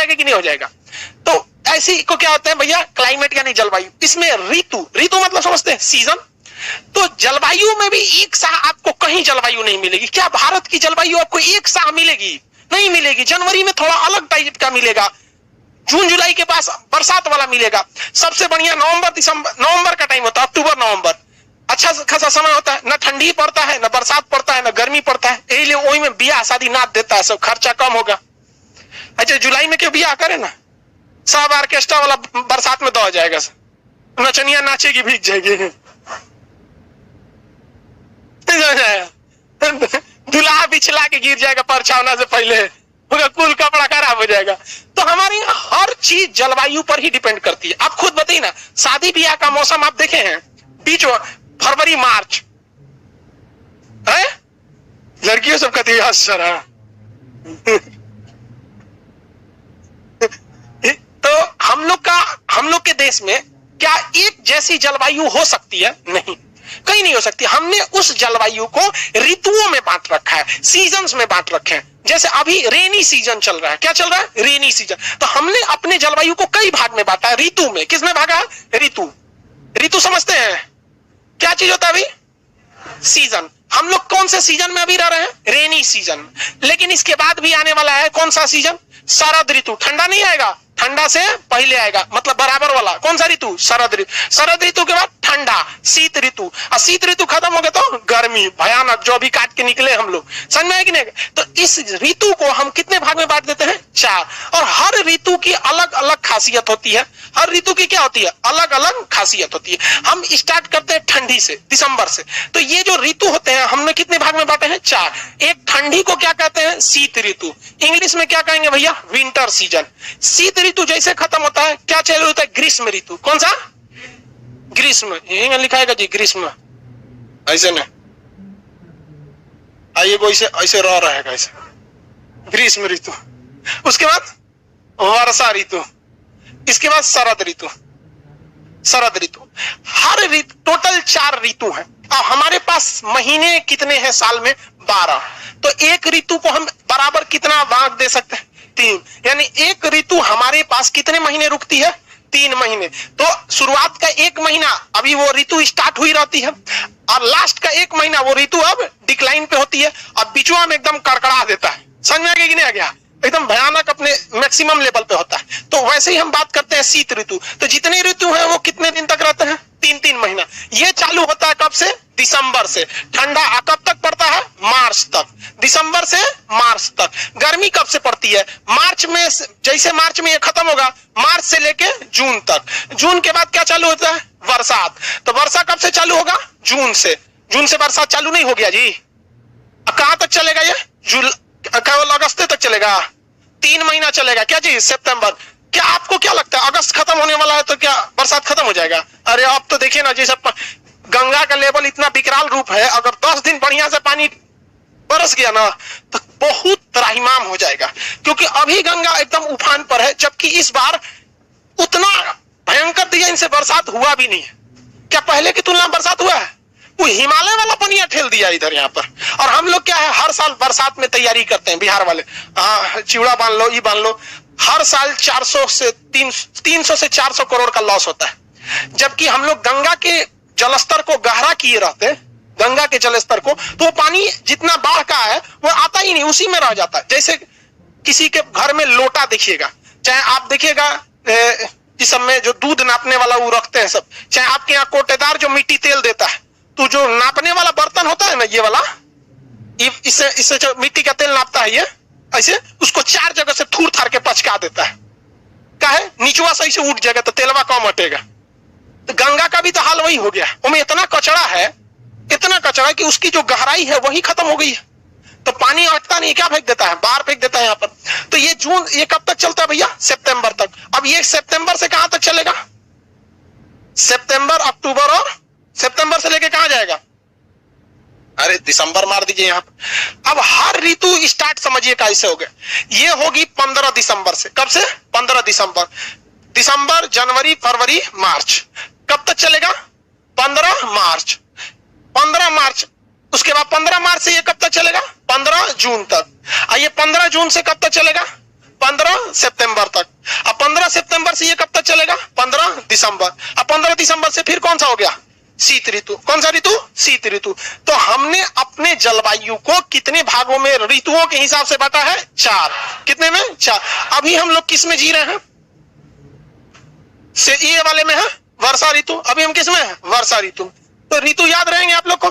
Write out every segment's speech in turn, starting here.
जाएगा कि नहीं हो जाएगा? तो ऐसी को क्या होता है भैया? क्लाइमेट यानी जलवायु। इसमें ऋतु, ऋतु मतलब समझते हैं सीजन। तो जलवायु में भी एक सा आपको कहीं जलवायु नहीं मिलेगी। क्या भारत की जलवायु आपको एक सा मिलेगी? नहीं मिलेगी। जनवरी में थोड़ा अलग टाइप का मिलेगा, जून जुलाई के पास बरसात वाला मिलेगा। सबसे बढ़िया नवंबर दिसंबर, नवंबर का टाइम होता है, अक्टूबर नवंबर अच्छा खासा समय होता है, ना ठंडी पड़ता है, ना बरसात पड़ता है, ना गर्मी पड़ता है। इसलिए वही में बियाह शादी नाच देता है, सब खर्चा कम होगा। अच्छा जुलाई में क्यों बियाह करे ना, सब ऑर्केस्ट्रा वाला बरसात में दौड़ जाएगा, नचनिया नाचेगी, भीग जाएगी, दुल्हा बिछला के गिर जाएगा परछावना से पहले, कुल कपड़ा खराब हो जाएगा। तो हमारी हर चीज जलवायु पर ही डिपेंड करती है। आप खुद बताइए ना, शादी ब्याह का मौसम आप देखे हैं? बीच फरवरी मार्च है, लड़कियों सब कहती है सर। तो हम लोग के देश में क्या एक जैसी जलवायु हो सकती है? नहीं, कहीं नहीं हो सकती। हमने उस जलवायु को ऋतुओं में बांट रखा है, सीजन्स में बांट रखे हैं। जैसे अभी रेनी सीजन चल रहा है, क्या चल रहा है? Rainy season. तो हमने अपने जलवायु को कई भाग में बांटा है, ऋतु में। किसमें भागा है? ऋतु। ऋतु समझते हैं क्या चीज होता है अभी? सीजन। हम लोग कौन से सीजन में अभी रह रहे हैं? Rainy season. लेकिन इसके बाद भी आने वाला है कौन सा सीजन? शरद ऋतु। ठंडा नहीं आएगा, ठंडा से पहले आएगा, मतलब बराबर वाला। कौन सा ऋतु? शरद ऋतु। शरद ऋतु के बाद ठंडा, शीत ऋतु। और शीत ऋतु खत्म हो गया तो गर्मी भयानक, जो अभी काट के निकले हम लोग। समझ में आए कि नहीं? तो इस ऋतु को हम कितने भाग में बांट देते हैं? 4। और हर ऋतु की अलग अलग खासियत होती है। हर ऋतु की क्या होती है? अलग अलग खासियत होती है। हम स्टार्ट करते हैं ठंडी से, दिसंबर से। तो ये जो ऋतु होते हैं हमने कितने भाग में बांटे हैं? 4। एक ठंडी को क्या कहते हैं? शीत ऋतु। इंग्लिश में क्या कहेंगे भैया? Winter season. शीत ऋतु जैसे खत्म होता है क्या चालू होता है? ग्रीष्म ऋतु। कौन सा? ग्रीष्म। यही में लिखाएगा जी, ग्रीष्म। ऐसे नहीं, आइए वो ऐसे रह रहेगा ऐसे, ग्रीष्म ऋतु। उसके बाद वर्षा ऋतु, इसके बाद शरद ऋतु। शरद ऋतु। हर ऋतु टोटल 4 ऋतु है। अब हमारे पास महीने कितने हैं साल में? 12। तो एक ऋतु को हम बराबर कितना भाग दे सकते हैं? 3। यानी एक ऋतु हमारे पास कितने महीने रुकती है? 3 महीने। तो शुरुआत का 1 महीना अभी वो ऋतु स्टार्ट हुई रहती है, और लास्ट का 1 महीना वो ऋतु अब डिक्लाइन पे होती है, और बीचवा में एकदम कड़कड़ा देता है। समझ में आ गया कि नहीं आ गया? एकदम भयानक अपने मैक्सिमम लेवल पे होता है। तो वैसे ही हम बात करते हैं शीत ऋतु। तो जितने ऋतु हैं वो कितने दिन तक रहते हैं? 3-3 महीना। ये चालू होता है कब से? दिसंबर से। ठंडा कब तक पड़ता है? मार्च तक। दिसंबर से मार्च तक। गर्मी कब से पड़ती है? मार्च में। जैसे मार्च में ये खत्म होगा, मार्च से लेके जून तक। जून के बाद क्या चालू होता है? बरसात। तो वर्षा कब से चालू होगा? जून से। जून से बरसात चालू नहीं हो गया जी? अब कहां तक चलेगा ये? केवल अगस्त तक चलेगा। 3 महीना चलेगा। क्या चीज? सितंबर। क्या आपको क्या लगता है अगस्त खत्म होने वाला है तो क्या बरसात खत्म हो जाएगा? अरे अब तो देखिए ना, जैसे गंगा का लेवल इतना विकराल रूप है, अगर 10 दिन बढ़िया से पानी बरस गया ना तो बहुत त्राहिमाम हो जाएगा। क्योंकि अभी गंगा एकदम उफान पर है, जबकि इस बार उतना भयंकर डिजाइन से बरसात हुआ भी नहीं है। क्या पहले की तुलना में बरसात हुआ है? वो हिमालय वाला पनिया ठेल दिया इधर यहाँ पर। और हम लोग क्या है, हर साल बरसात में तैयारी करते हैं बिहार वाले। चिवड़ा बांध लो, ये बांध लो। हर साल 300 से 400 करोड़ का लॉस होता है। जबकि हम लोग गंगा के जलस्तर को गहरा किए रहते हैं, गंगा के जलस्तर को, तो वो पानी जितना बाढ़ का है वो आता ही नहीं, उसी में रह जाता है। जैसे किसी के घर में लोटा देखिएगा, चाहे आप देखिएगा इस सब में जो दूध नापने वाला वो रखते हैं सब, चाहे आपके यहाँ कोटेदार जो मिट्टी तेल देता है, तो जो नापने वाला बर्तन होता है ना, ये वाला, इससे जो मिट्टी का तेल नापता है, ये ऐसे उसको 4 जगह से थूर थार के पचका देता है। काहे? नीचवा सही से उठ जाएगा तो तेलवा कम हटेगा। तो गंगा का भी तो हाल वही हो गया। उसमें इतना कचरा है, इतना कचरा कि उसकी जो गहराई है वही खत्म हो गई है। तो पानी हटता नहीं, क्या फेंक देता है? बाहर फेंक देता है यहाँ पर। तो ये जून, ये कब तक चलता है भैया? सितंबर तक। अब ये सितंबर से कहां तक चलेगा? सितंबर, अक्टूबर, और सितंबर से लेके कहां जाएगा? अरे दिसंबर मार दीजिए यहाँ पर। अब हर ऋतु स्टार्ट समझिए कैसे हो गया। ये होगी 15 दिसंबर से। कब से? 15 दिसंबर। दिसंबर, जनवरी, फरवरी, मार्च। कब तक चलेगा? 15 मार्च। 15 मार्च। उसके बाद 15 मार्च से ये कब तक चलेगा? 15 जून तक। ये 15 जून से कब तक चलेगा? 15 सितंबर तक। अब 15 सितंबर से ये कब तक चलेगा? 15 दिसंबर। अब 15 दिसंबर से फिर कौन सा हो गया? शीत ऋतु। कौन सा ऋतु? शीत ऋतु। तो हमने अपने जलवायु को कितने भागों में ऋतुओं के हिसाब से बांटा है? 4। कितने में? 4। अभी हम लोग किस में जी रहे हैं? से ये वाले में है वर्षा ऋतु। अभी हम किस में है? वर्षा ऋतु। तो ऋतु याद रहेंगे आप लोग को।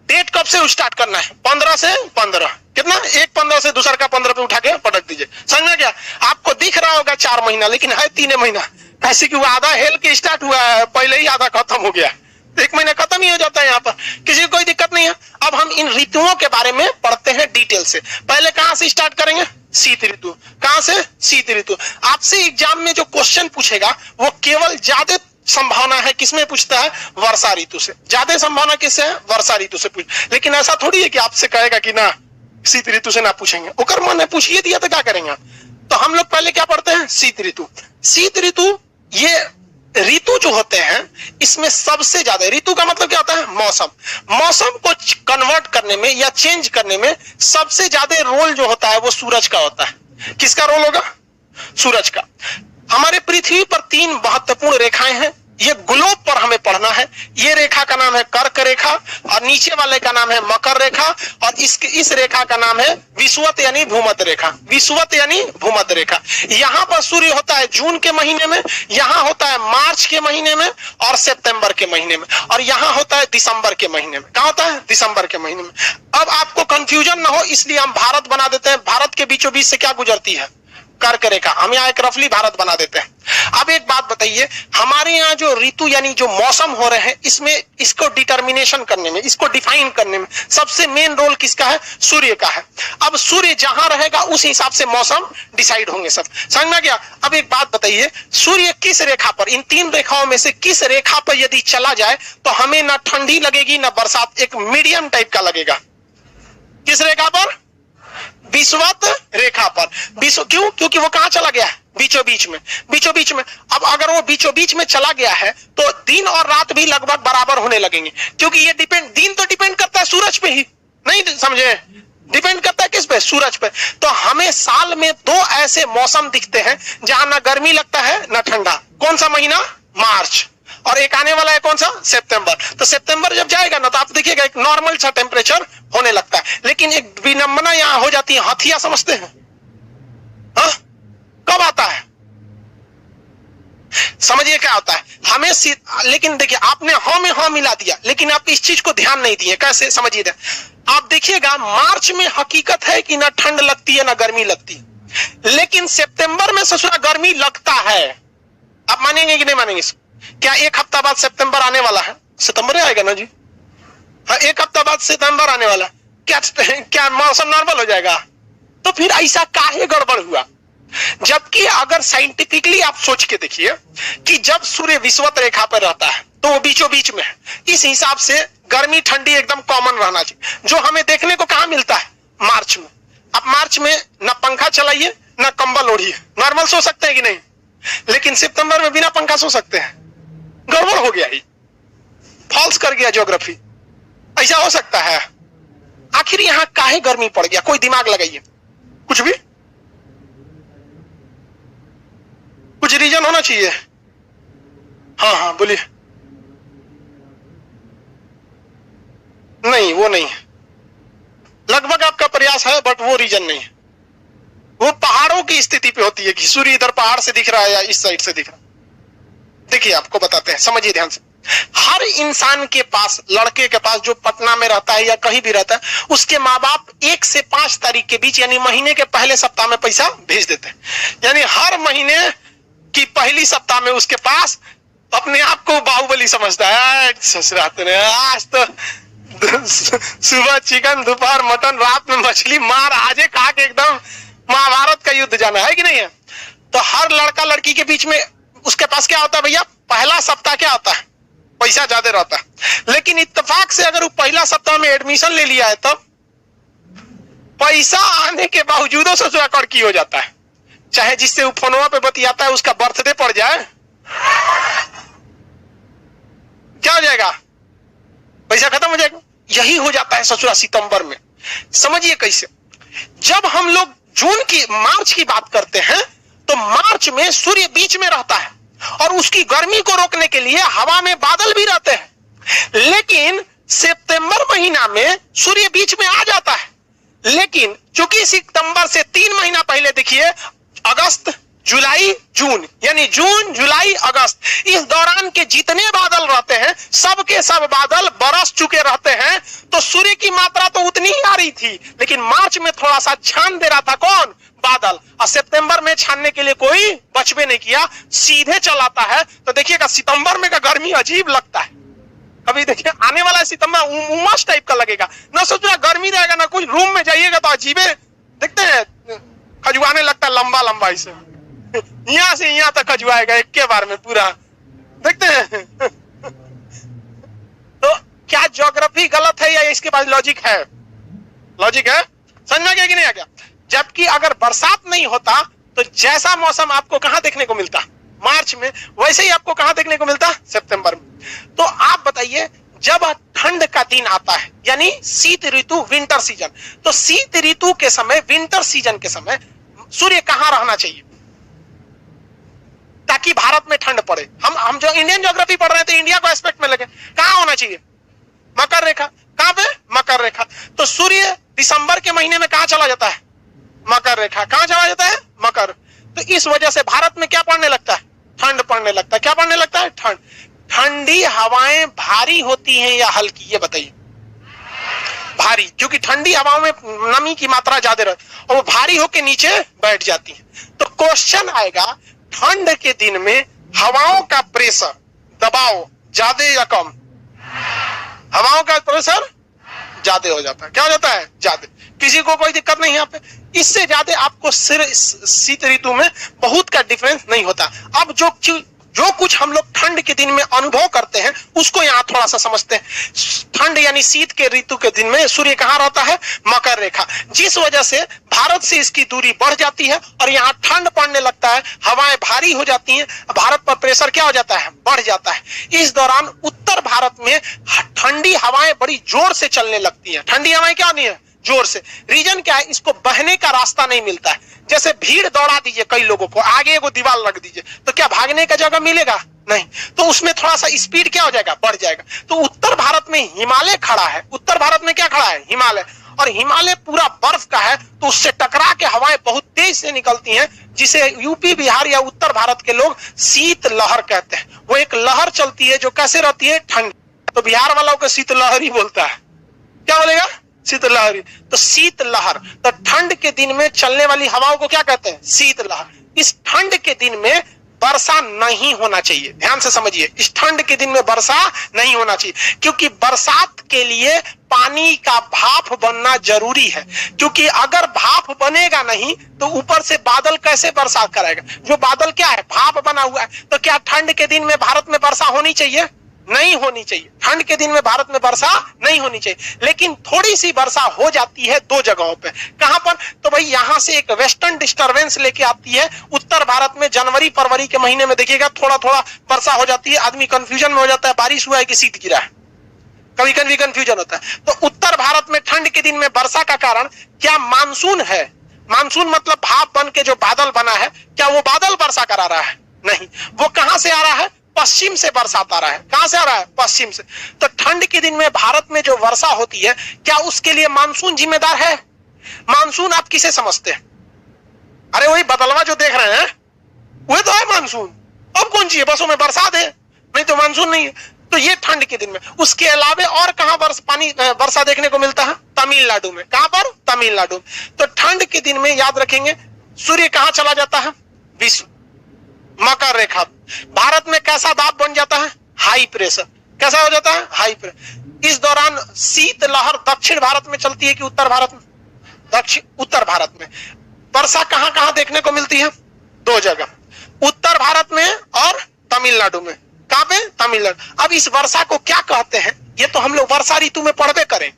डेट कब से स्टार्ट करना है? 15 से 15। कितना? एक 15 से दूसरा का 15 पे उठा के पटक दीजिए। समझ में क्या? आपको दिख रहा होगा 4 महीना, लेकिन है 3 महीना। ऐसे कि वो आधा हेल के स्टार्ट हुआ है, पहले ही आधा खत्म हो गया। 1 महीना खत्म ही हो जाता है यहाँ पर, किसी को कोई दिक्कत नहीं है। अब हम इन ऋतुओं के बारे में पढ़ते हैं डिटेल से। पहले कहां से स्टार्ट करेंगे? शीत ऋतु। कहां से? शीत ऋतु। आपसे एग्जाम में जो क्वेश्चन पूछेगा वो केवल ज्यादा संभावना है किसमें पूछता है? वर्षा ऋतु से। ज्यादा संभावना किससे है? वर्षा ऋतु से पूछ। लेकिन ऐसा थोड़ी है कि आपसे कहेगा कि ना शीत ऋतु से ना पूछेंगे। ओकर मन है पूछिए दिया तो क्या करेंगे? तो हम लोग पहले क्या पढ़ते हैं? शीत ऋतु। शीत ऋतु, ये ऋतु जो होते हैं इसमें सबसे ज्यादा, ऋतु का मतलब क्या होता है? मौसम। मौसम को कन्वर्ट करने में या चेंज करने में सबसे ज्यादा रोल जो होता है वो सूरज का होता है। किसका रोल होगा? सूरज का। हमारे पृथ्वी पर 3 महत्वपूर्ण रेखाएं हैं। ये ग्लोब पर हमें पढ़ना है। ये रेखा का नाम है कर्क रेखा और नीचे वाले का नाम है मकर रेखा और इस रेखा का नाम है विषुवत यानी भूमध्य रेखा। विषुवत यानी भूमध्य रेखा। यहाँ पर सूर्य होता है जून के महीने में, यहाँ होता है मार्च के महीने में और सितंबर के महीने में, और यहाँ होता है दिसंबर के महीने में। कहाँ होता है? दिसंबर के महीने में। अब आपको कंफ्यूजन ना हो इसलिए हम भारत बना देते हैं। भारत के बीचों बीच से क्या गुजरती है? कर्क रेखा। हम यहाँ एक रफली भारत बना देते हैं। अब एक बात बताइए, हमारे यहाँ जो ऋतु यानी जो मौसम हो रहे हैं इसमें इसको डिटर्मिनेशन करने में, इसको डिफाइन करने में सबसे मेन रोल किसका है? सूर्य का है। अब सूर्य जहां रहेगा उस हिसाब से मौसम डिसाइड होंगे। सब समझ में गया? अब एक बात बताइए, सूर्य किस रेखा पर, इन 3 रेखाओं में से किस रेखा पर यदि चला जाए तो हमें ना ठंडी लगेगी ना बरसात, एक मीडियम टाइप का लगेगा। किस रेखा पर? विषुवत रेखा पर। क्यों? क्योंकि वो कहां चला गया है? बीचों बीच में। बीचों बीच में। अब अगर वो बीचों बीच में चला गया है तो दिन और रात भी लगभग बराबर होने लगेंगे, क्योंकि ये दिन तो डिपेंड करता है सूरज पे ही, नहीं समझे? डिपेंड करता है किस पे? सूरज पे। तो हमें साल में 2 ऐसे मौसम दिखते हैं जहां ना गर्मी लगता है ना ठंडा। कौन सा महीना? मार्च। और एक आने वाला है कौन सा? सितंबर। तो सितंबर जब जाएगा ना तो आप देखिएगा एक नॉर्मल सा टेम्परेचर होने लगता है। लेकिन एक विडंबना यहां हो जाती है, हाथिया समझते हैं? हाँ? कब आता है? समझिए क्या होता है हमें। लेकिन देखिए आपने हाँ में हाँ मिला दिया, लेकिन आप इस चीज को ध्यान नहीं दिए। कैसे? समझिए, आप देखिएगा मार्च में हकीकत है कि ना ठंड लगती है ना गर्मी लगती है, लेकिन सितंबर में ससुरा गर्मी लगता है। आप मानेंगे कि नहीं मानेंगे? क्या एक हफ्ता बाद सितंबर आने वाला है? सितंबर आएगा ना जी। हाँ, एक हफ्ता बाद सितंबर आने वाला। क्या मौसम नॉर्मल हो जाएगा? तो फिर ऐसा काहे गड़बड़ हुआ? जबकि अगर साइंटिफिकली आप सोच के देखिए कि जब सूर्य विषुवत रेखा पर रहता है तो वो बीचों बीच में है, इस हिसाब से गर्मी ठंडी एकदम कॉमन रहना चाहिए, जो हमें देखने को कहां मिलता है? मार्च में। अब मार्च में ना पंखा चलाइए ना कंबल ओढ़िए, नॉर्मल सो सकते हैं कि नहीं? लेकिन सितंबर में बिना पंखा सो सकते हैं? गड़बड़ हो गया, ही फॉल्स कर गया ज्योग्राफी। ऐसा हो सकता है? आखिर यहां काहे गर्मी पड़ गया? कोई दिमाग लगाइए। कुछ भी कुछ रीजन होना चाहिए। हाँ हाँ बोलिए। नहीं, वो नहीं है। लगभग आपका प्रयास है बट वो रीजन नहीं है। वो पहाड़ों की स्थिति पे होती है कि सूर्य इधर पहाड़ से दिख रहा है या इस साइड से दिख रहा है। देखिए आपको बताते हैं, समझिए ध्यान से। हर इंसान के पास, लड़के के पास जो पटना में रहता है या कहीं भी रहता है, उसके माँ बाप 1 से 5 तारीख के बीच यानी महीने के पहले सप्ताह में पैसा भेज देते हैं। यानी हर महीने की पहली सप्ताह में उसके पास अपने आप को बाहुबली समझता है। ससुरात ने आज तो सुबह चिकन, दोपहर मटन, रात में मछली, मार आजे खा के एकदम महाभारत का युद्ध जाना है कि नहीं है? तो हर लड़का लड़की के बीच में उसके पास क्या होता है भैया? पहला सप्ताह क्या होता है? पैसा ज्यादा रहता है। लेकिन इत्तेफाक से अगर वो पहला सप्ताह में एडमिशन ले लिया है तब पैसा आने के बावजूदों ससुरा कड़की हो जाता है। चाहे जिससे वो फोनवा पे बतियाता है उसका बर्थडे पड़ जाए, क्या हो जाएगा? पैसा खत्म हो जाएगा। यही हो जाता है ससुरा सितंबर में। समझिए कैसे? जब हम लोग जून की मार्च की बात करते हैं तो मार्च में सूर्य बीच में रहता है और उसकी गर्मी को रोकने के लिए हवा में बादल भी रहते हैं, लेकिन सितंबर महीना में सूर्य बीच में आ जाता है। लेकिन चूंकि सितंबर से 3 महीना पहले देखिए अगस्त, जुलाई, जून, यानी जून, जुलाई, अगस्त, इस दौरान के जितने बादल रहते हैं सब के सब बादल बरस चुके रहते हैं, तो सूर्य की मात्रा तो उतनी ही आ रही थी, लेकिन मार्च में थोड़ा सा छान दे रहा था कौन? बादल। और सितंबर में छानने के लिए कोई बचबे नहीं किया, सीधे चलाता है। तो देखिएगा सितंबर में का गर्मी अजीब लगता है। अभी देखिए आने वाला सितंबर उमस टाइप का लगेगा, ना सोचना गर्मी रहेगा ना कुछ, रूम में जाइएगा तो अजीबे देखते हैं, खजुआने लगता है लंबा लंबा, इसे यहां से यहां तक खजुआएगा एक के बार में पूरा, देखते हैं। तो क्या ज्योग्राफी गलत है या इसके पास लॉजिक है? लॉजिक है, समझ में गया कि नहीं आ गया? जबकि अगर बरसात नहीं होता तो जैसा मौसम आपको कहां देखने को मिलता? मार्च में, वैसे ही आपको कहां देखने को मिलता? सितंबर में। तो आप बताइए, जब ठंड का दिन आता है यानी शीत ऋतु, विंटर सीजन, तो शीत ऋतु के समय, विंटर सीजन के समय सूर्य कहां रहना चाहिए ताकि भारत में ठंड पड़े? हम जो इंडियन ज्योग्राफी पढ़ रहे हैं तो इंडिया को एस्पेक्ट में लगे, कहां होना चाहिए? मकर रेखा। कहां पे? मकर रेखा। तो सूर्य दिसंबर के महीने में कहां चला जाता है? मकर रेखा। कहां चला जाता है? मकर। तो इस वजह से भारत में क्या पड़ने लगता है? ठंड पड़ने लगता है। क्या पड़ने लगता है? ठंड। ठंडी हवाएं भारी होती हैं या हल्की, ये बताइए? भारी, क्योंकि ठंडी हवाओं में नमी की मात्रा ज्यादा रहती है और वो भारी होकर नीचे बैठ जाती है। तो क्वेश्चन आएगा, ठंड के दिन में हवाओं का प्रेशर, दबाव ज्यादा या कम? हवाओं का प्रेशर ज्यादा हो जाता है। क्या हो जाता है? ज्यादा। किसी को कोई दिक्कत नहीं यहाँ पे, इससे ज्यादा आपको शीत ऋतु में बहुत का डिफरेंस नहीं होता। अब जो कुछ हम लोग ठंड के दिन में अनुभव करते हैं उसको यहाँ थोड़ा सा समझते हैं। ठंड यानी शीत के ऋतु के दिन में सूर्य कहाँ रहता है? मकर रेखा। जिस वजह से भारत से इसकी दूरी बढ़ जाती है और यहाँ ठंड पड़ने लगता है, हवाएं भारी हो जाती हैं, भारत पर प्रेशर क्या हो जाता है? बढ़ जाता है। इस दौरान उत्तर भारत में ठंडी हवाएं बड़ी जोर से चलने लगती हैं। ठंडी हवाएं क्या नहीं है? जोर से। रीजन क्या है? इसको बहने का रास्ता नहीं मिलता है। जैसे भीड़ दौड़ा दीजिए कई लोगों को, आगे एगो दीवार रख दीजिए, तो क्या भागने का जगह मिलेगा? नहीं। तो उसमें थोड़ा सा स्पीड क्या हो जाएगा? बढ़ जाएगा। तो उत्तर भारत में हिमालय खड़ा है। उत्तर भारत में क्या खड़ा है? हिमालय। और हिमालय पूरा बर्फ का है, तो उससे टकरा के हवाएं बहुत तेज से निकलती हैं, जिसे यूपी, बिहार या उत्तर भारत के लोग शीत लहर कहते हैं। वो एक लहर चलती है जो कैसे रहती है? ठंड। तो बिहार वालों को शीत लहर ही बोलता है। क्या बोलेगा? शीत लहर। तो शीत लहर, तो ठंड के दिन में चलने वाली हवाओं को क्या कहते हैं? शीत लहर। इस ठंड के दिन में वर्षा नहीं होना चाहिए। ध्यान से समझिए, इस ठंड के दिन में वर्षा नहीं होना चाहिए, क्योंकि बरसात के लिए पानी का भाप बनना जरूरी है। क्योंकि अगर भाप बनेगा नहीं तो ऊपर से बादल कैसे बरसात कराएगा? जो बादल क्या है? भाप बना हुआ है। तो क्या ठंड के दिन में भारत में वर्षा होनी चाहिए? नहीं होनी चाहिए। ठंड के दिन में भारत में वर्षा नहीं होनी चाहिए, लेकिन थोड़ी सी वर्षा हो जाती है 2 जगहों पे। कहां पर? तो भाई यहां से एक वेस्टर्न डिस्टर्बेंस लेके आती है उत्तर भारत में। जनवरी फरवरी के महीने में देखिएगा थोड़ा थोड़ा वर्षा हो जाती है, आदमी कंफ्यूजन में हो जाता है, बारिश हुआ है कि शीत गिरा है, कभी कभी कंफ्यूजन होता है। तो उत्तर भारत में ठंड के दिन में वर्षा का कारण क्या मानसून है? मानसून मतलब भाप बन के जो बादल बना है, क्या वो बादल वर्षा करा रहा है? नहीं। वो कहां से आ रहा है? पश्चिम से बरसात आ रहा है। कहां से आ रहा है? पश्चिम से। तो ठंड के दिन में भारत में जो वर्षा होती है, क्या उसके लिए मानसून जिम्मेदार है? मानसून आप किसे समझते हैं? अरे वही बदलवा जो देख रहे हैं वही तो है मानसून। अब कौन चाहिए? बसों में बरसात है, नहीं तो मानसून नहीं है। तो ये ठंड के दिन में। उसके अलावा और कहां वर्षा देखने को मिलता है? तमिलनाडु में। कहां पर? तमिलनाडु में। तो ठंड के दिन में याद रखेंगे सूर्य कहां चला जाता है? विश्व मकर रेखा। भारत में कैसा दाब बन जाता है? High pressure. कैसा हो जाता है? High pressure. इस दौरान शीत लहर दक्षिण भारत में चलती है कि उत्तर भारत में? उत्तर भारत में। वर्षा कहां कहां देखने को मिलती है? 2 जगह, उत्तर भारत में और तमिलनाडु में। कहां पे? तमिलनाडु। अब इस वर्षा को क्या कहते हैं? ये तो हम लोग वर्षा ऋतु में पढ़बे करें।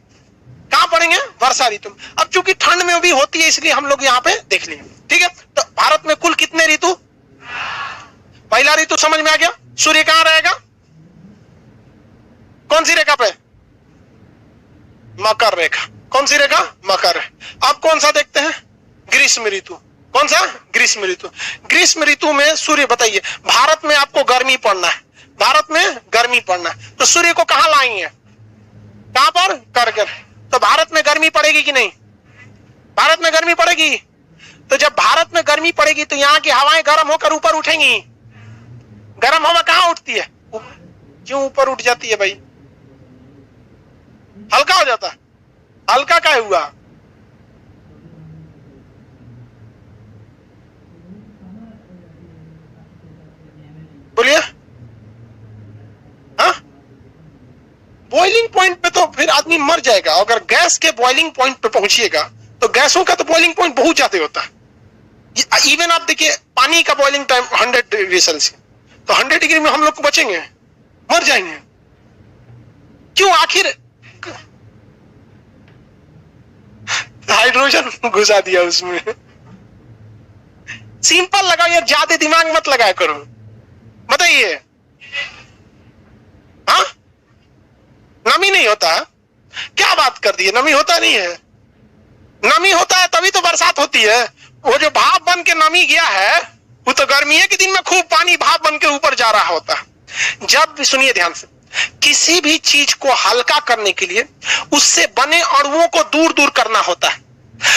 कहां पढ़ेंगे? वर्षा ऋतु में। अब चूंकि ठंड में भी होती है इसलिए हम लोग यहाँ पे देख लिए। ठीक है। तो भारत में कुल कितने ऋतु? पहला ऋतु समझ में आ गया। सूर्य कहां रहेगा? कौन सी रेखा पे? मकर रेखा। कौन सी रेखा? मकर। अब कौन सा देखते हैं? ग्रीष्म ऋतु। कौन सा? ग्रीष्म ऋतु। ग्रीष्म ऋतु में सूर्य, बताइए, भारत में आपको गर्मी पड़ना है, भारत में गर्मी पड़ना है, तो सूर्य को कहां लाएंगे? कहां पर? करगिल। तो भारत में गर्मी पड़ेगी कि नहीं? भारत में गर्मी पड़ेगी। तो जब भारत में गर्मी पड़ेगी तो यहाँ की हवाएं गर्म होकर ऊपर उठेंगी। गर्म हवा कहां उठती है? क्यों ऊपर उठ जाती है भाई? हल्का हो जाता है। हल्का क्या हुआ? बोलिए। हाँ, बॉइलिंग पॉइंट पे तो फिर आदमी मर जाएगा। अगर गैस के बॉइलिंग पॉइंट पे पहुंचिएगा तो गैसों का तो बॉइलिंग पॉइंट बहुत ज्यादा होता है। इवन आप देखिए, पानी का बॉइलिंग टाइम 100 डिग्री सेल्सियस, तो 100 डिग्री में हम लोग को बचेंगे? मर जाएंगे। क्यों? आखिर हाइड्रोजन घुसा दिया उसमें। सिंपल लगाओ यार, ज्यादा दिमाग मत लगाया करो। बताइए। हाँ, नमी नहीं होता? क्या बात कर दी है, नमी होता नहीं है? नमी होता है तभी तो बरसात होती है। वो जो भाप बन के नमी गया है वो तो गर्मी के दिन में खूब पानी भाप बन के ऊपर जा रहा होता है। जब भी, सुनिए ध्यान से, किसी भी चीज को हल्का करने के लिए उससे बने अणुओं को दूर दूर करना होता है,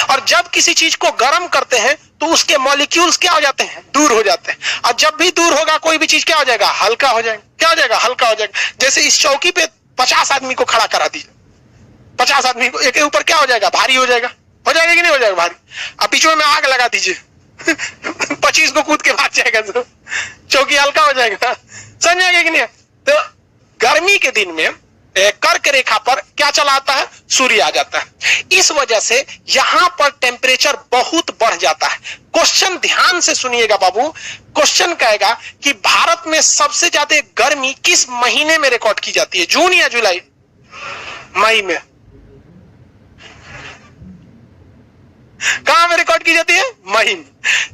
और जब किसी चीज को गर्म करते हैं तो उसके मॉलिक्यूल्स क्या हो जाते हैं? दूर हो जाते हैं। और जब भी दूर होगा कोई भी चीज क्या हो जाएगा? हल्का हो जाएगा। क्या हो जाएगा? हल्का हो जाएगा। जैसे इस चौकी पे 50 आदमी को खड़ा करा दीजिए, 50 आदमी को, एक ऊपर क्या हो जाएगा? भारी हो जाएगा। हो जाएगा कि नहीं हो जाएगा भारी? अब पीछे में आग लगा दीजिए 25 को कूद के भाग जाएगा तो चौकी हल्का हो जाएगा। समझ आएगा कि नहीं? तो गर्मी के दिन में कर्क रेखा पर क्या चला आता है? सूर्य आ जाता है। इस वजह से यहां पर टेम्परेचर बहुत बढ़ जाता है। क्वेश्चन ध्यान से सुनिएगा बाबू। क्वेश्चन कहेगा कि भारत में सबसे ज्यादा गर्मी किस महीने में रिकॉर्ड की जाती है? जून या जुलाई? मई में। कहां में रिकॉर्ड की जाती है? मई में।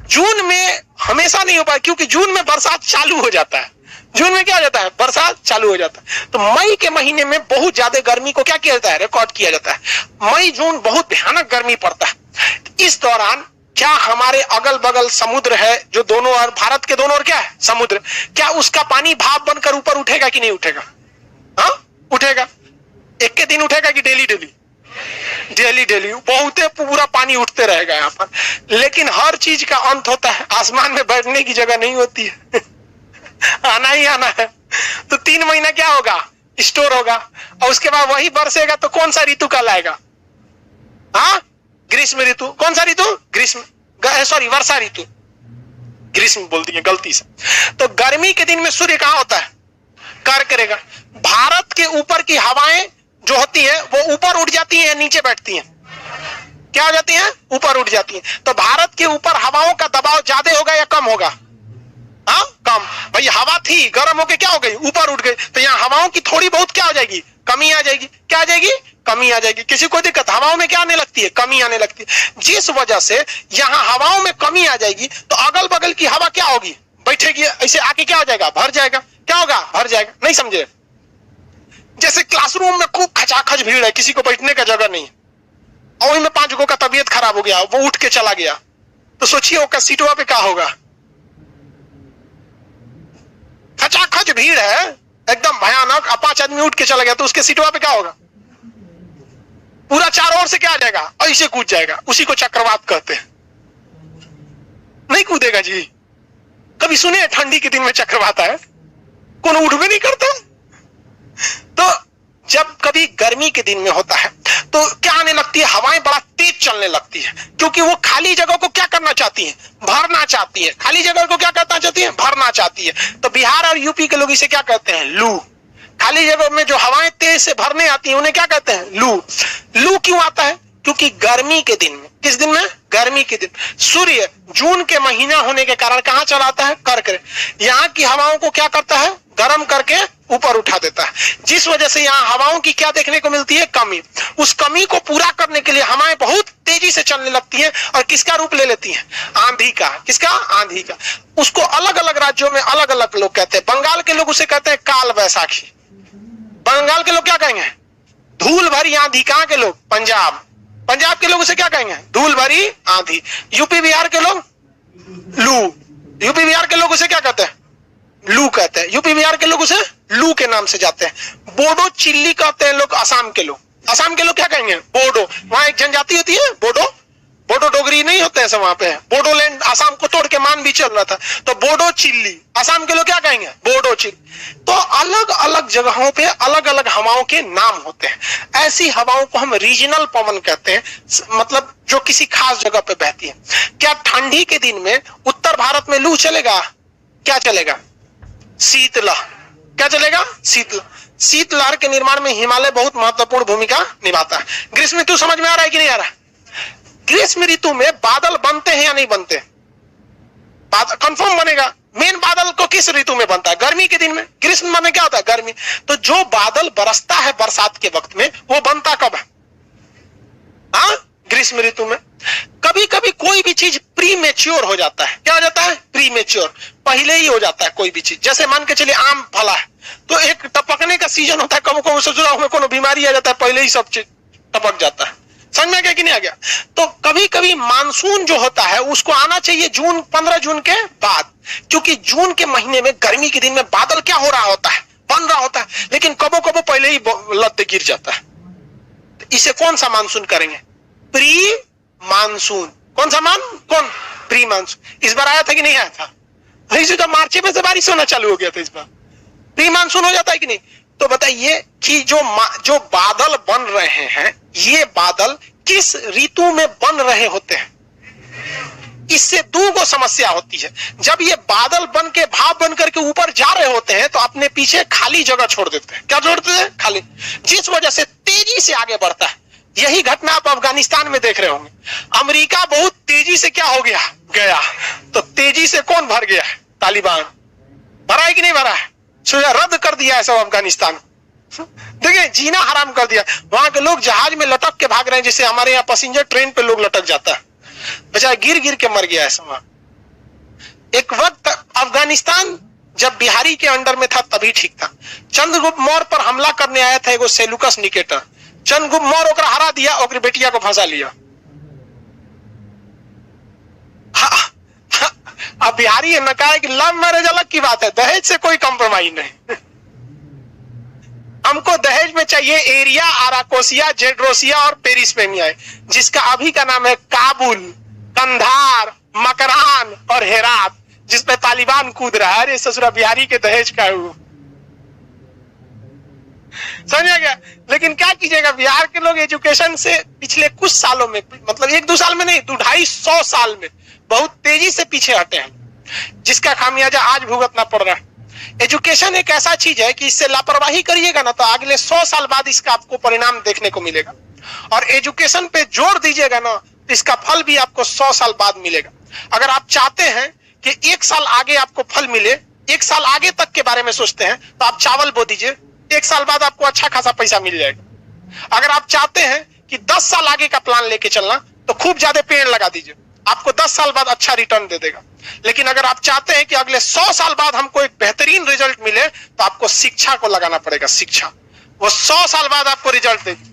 जून में हमेशा नहीं हो पाए, क्योंकि जून में बरसात चालू हो जाता है। जून में क्या हो जाता है? बरसात चालू हो जाता है। तो मई के महीने में बहुत ज्यादा गर्मी को क्या किया जाता है? रिकॉर्ड किया जाता है। मई जून बहुत भयानक गर्मी पड़ता है। इस दौरान क्या हमारे अगल बगल समुद्र है, जो दोनों और भारत के दोनों और क्या है? समुद्र, क्या उसका पानी भाप बनकर ऊपर उठेगा कि नहीं उठेगा? हाँ, उठेगा। एक के दिन उठेगा कि डेली डेली? Daily daily. बहुत पूरा पानी उठते रहेगा यहाँ पर। लेकिन हर चीज का अंत होता है। आसमान में बैठने की जगह नहीं होती है आना ही आना है। तो 3 महीना क्या होगा? स्टोर होगा, और उसके बाद वही बरसेगा। तो कौन सा ऋतु कहलाएगा? हाँ, ग्रीष्म ऋतु। कौन सा ऋतु? ग्रीष्म, सॉरी, वर्षा ऋतु। ग्रीष्म बोल दिए गलती से। तो गर्मी के दिन में सूर्य कहां होता है? कर्क रेखा। भारत के ऊपर की हवाएं जो होती है वो ऊपर उठ जाती है या नीचे बैठती हैं? क्या हो जाती हैं? ऊपर उठ जाती हैं। तो भारत के ऊपर हवाओं का दबाव ज्यादा होगा या कम होगा? हाँ, कम। भाई हवा थी, गर्म होके क्या हो गई? ऊपर उठ गई। तो यहाँ हवाओं की थोड़ी बहुत क्या हो जाएगी? कमी आ जाएगी। क्या आ जाएगी? कमी आ जाएगी। किसी को दिक्कत? हवाओं में क्या आने लगती है? कमी आने लगती है। जिस वजह से यहाँ हवाओं में कमी आ जाएगी तो अगल बगल की हवा क्या होगी? बैठेगी, ऐसे आके क्या हो जाएगा? भर जाएगा। क्या होगा? भर जाएगा। नहीं समझे? जैसे क्लासरूम में खूब खचाखच भीड़ है, किसी को बैठने का जगह नहीं है, और वही में 5 लोगों का तबीयत खराब हो गया, वो उठ के चला गया, तो सोचिए वो सीटों पे क्या होगा? खचाखच भीड़ है एकदम भयानक, 5 आदमी उठ के चला गया तो उसके सीटों पे क्या होगा? पूरा चारों ओर से क्या आ जाएगा? ऐसे कूद जाएगा। उसी को चक्रवात कहते हैं। नहीं कूदेगा जी। कभी सुने ठंडी के दिन में चक्रवात आए? कौन उठ भी नहीं करता। तो जब कभी गर्मी के दिन में होता है तो क्या आने लगती है? हवाएं बड़ा तेज चलने लगती है, क्योंकि वो खाली जगह को क्या करना चाहती है? भरना चाहती है। खाली जगह को क्या करना चाहती है? भरना चाहती है। तो बिहार और यूपी के लोग इसे क्या कहते हैं? लू। खाली जगह में जो हवाएं तेज से भरने आती हैं उन्हें क्या कहते हैं? लू। लू क्यों आता है? क्योंकि गर्मी के दिन में, किस दिन में? गर्मी के दिन, सूर्य जून के महीना होने के कारण कहां चला आता है? कर्क रेखा। यहाँ की हवाओं को क्या करता है? गर्म करके ऊपर उठा देता है, जिस वजह से यहाँ हवाओं की क्या देखने को मिलती है? कमी। उस कमी को पूरा करने के लिए हवाएं बहुत तेजी से चलने लगती हैं और किसका रूप ले लेती हैं? आंधी का। किसका? आंधी का। उसको अलग अलग राज्यों में अलग अलग लोग कहते हैं। बंगाल के लोग उसे कहते हैं काल वैसाखी। बंगाल के लोग क्या कहेंगे? धूल भरी आंधी। कहां के लोग? पंजाब। पंजाब के लोग उसे क्या कहेंगे? धूल भरी आंधी। यूपी बिहार के लोग लू, यूपी बिहार के लोग उसे क्या कहते हैं? लू कहते हैं। यूपी बिहार के लोग उसे लू के नाम से जाते हैं। बोडो चिल्ली कहते हैं लोग असम के लोग। असम के लोग क्या कहेंगे? बोडो। वहां एक जनजाति होती है बोडो, बोडो डोगरी नहीं होते हैं वहां पे, बोडोलैंड असम को तोड़ के मान भी चल रहा था, तो बोडो चिल्ली। असम के लोग क्या कहेंगे? बोडो चिल्ली। तो अलग अलग जगहों पे अलग अलग हवाओं के नाम होते हैं। ऐसी हवाओं को हम रीजनल पवन कहते हैं, मतलब जो किसी खास जगह पे बहती है। क्या ठंडी के दिन में उत्तर भारत में लू चलेगा? क्या चलेगा? शीतलहर। क्या चलेगा? शीतलहर। शीतलहर के निर्माण में हिमालय बहुत महत्वपूर्ण भूमिका निभाता है। ग्रीष्म ऋतु समझ में आ रहा है कि नहीं आ रहा? ग्रीष्म ऋतु में बादल बनते हैं या नहीं बनते? कंफर्म बनेगा। मेन बादल को किस ऋतु में बनता है? गर्मी के दिन में। ग्रीष्म में क्या होता है? गर्मी। तो जो बादल बरसता है बरसात के वक्त में, वो बनता कब है? हाँ, ग्रीष्म ऋतु में। कभी कभी कोई भी चीज प्री मेच्योर हो जाता है। क्या हो जाता है? प्री मेच्योर, पहले ही हो जाता है कोई भी चीज। जैसे मान के चलिए आम फला है, तो एक टपकने का सीजन होता है, कब ससुराल में कोनो बीमारी आ जाता है, पहले ही सब चीज टपक जाता है। समझ में आ गया कि नहीं आ गया? तो कभी कभी मानसून जो होता है उसको आना चाहिए जून, 15 जून के बाद, क्योंकि जून के महीने में गर्मी के दिन में बादल क्या हो रहा होता है? बन रहा होता है, लेकिन कबो कबो पहले ही लत्ते गिर जाता है। तो इसे कौन सा मानसून करेंगे? Pre monsoon. कौन सा कौन? Pre monsoon. इस बार आया था कि नहीं आया था? तो मार्च में से बारिश होना चालू हो गया था। इस बार प्री मानसून हो जाता है कि नहीं? तो बताइए कि जो बादल बन रहे हैं, ये बादल किस ऋतु में बन रहे होते हैं? इससे दो समस्या होती है। जब ये बादल बन के भाप बन करके ऊपर जा रहे होते हैं, तो अपने पीछे खाली जगह छोड़ देते हैं। क्या छोड़ते हैं? खाली। जिस वजह से तेजी से आगे बढ़ता है। यही घटना आप अफगानिस्तान में देख रहे होंगे। अमेरिका बहुत तेजी से क्या हो गया, तो तेजी से कौन भर गया? तालिबान। भरा है कि नहीं भरा है? रद्द कर दिया है सब अफगानिस्तान। देखिए, जीना हराम कर दिया। वहां के लोग जहाज में लटक के भाग रहे हैं, जैसे हमारे यहाँ पैसेंजर ट्रेन पे लोग लटक जाता है। बेचारा गिर गिर के मर गया है वहां। एक वक्त अफगानिस्तान जब बिहारी के अंडर में था तभी ठीक था। चंद्रगुप्त मौर्य पर हमला करने आया था एगो सेलुकस निकेटर। चंद्रगुप्त मौर्य ओकरा हरा दिया, ओकरी बेटिया को फंसा लिया। अब बिहारी ने कहा कि लव मैरिज अलग की बात है, दहेज से कोई कॉम्प्रोमाइज नहीं। हमको दहेज में चाहिए एरिया, आराकोसिया, जेड्रोसिया और पेरिसपेनिया, जिसका अभी का नाम है काबुल, कंधार, मकरान और हेरात, जिसपे तालिबान कूद रहा है। अरे ससुरा बिहारी के दहेज का है वो। समझ गया? लेकिन क्या कीजिएगा, बिहार के लोग एजुकेशन से पिछले कुछ सालों में, मतलब 1-2 साल में नहीं, 250 साल में बहुत तेजी से पीछे हटे हैं, जिसका खामियाजा आज भुगतना पड़ रहा है। एजुकेशन एक ऐसा चीज है कि इससे लापरवाही करिएगा ना, तो अगले 100 साल बाद इसका आपको परिणाम देखने को मिलेगा। और एजुकेशन पे जोर दीजिएगा ना, तो इसका फल भी आपको 100 साल बाद मिलेगा। अगर आप चाहते हैं कि 1 साल आगे आपको फल मिले, 1 साल आगे तक के बारे में सोचते हैं, तो आप चावल बो दीजिए, 1 साल बाद आपको अच्छा खासा पैसा मिल जाएगा। अगर आप चाहते हैं कि 10 साल आगे का प्लान लेके चलना, तो खूब ज्यादा पेड़ लगा दीजिए, आपको 10 साल बाद अच्छा रिटर्न दे देगा। लेकिन अगर आप चाहते हैं कि अगले 100 साल बाद हमको एक बेहतरीन रिजल्ट मिले, तो आपको शिक्षा को लगाना पड़ेगा। शिक्षा वो 100 साल बाद आपको रिजल्ट देगी।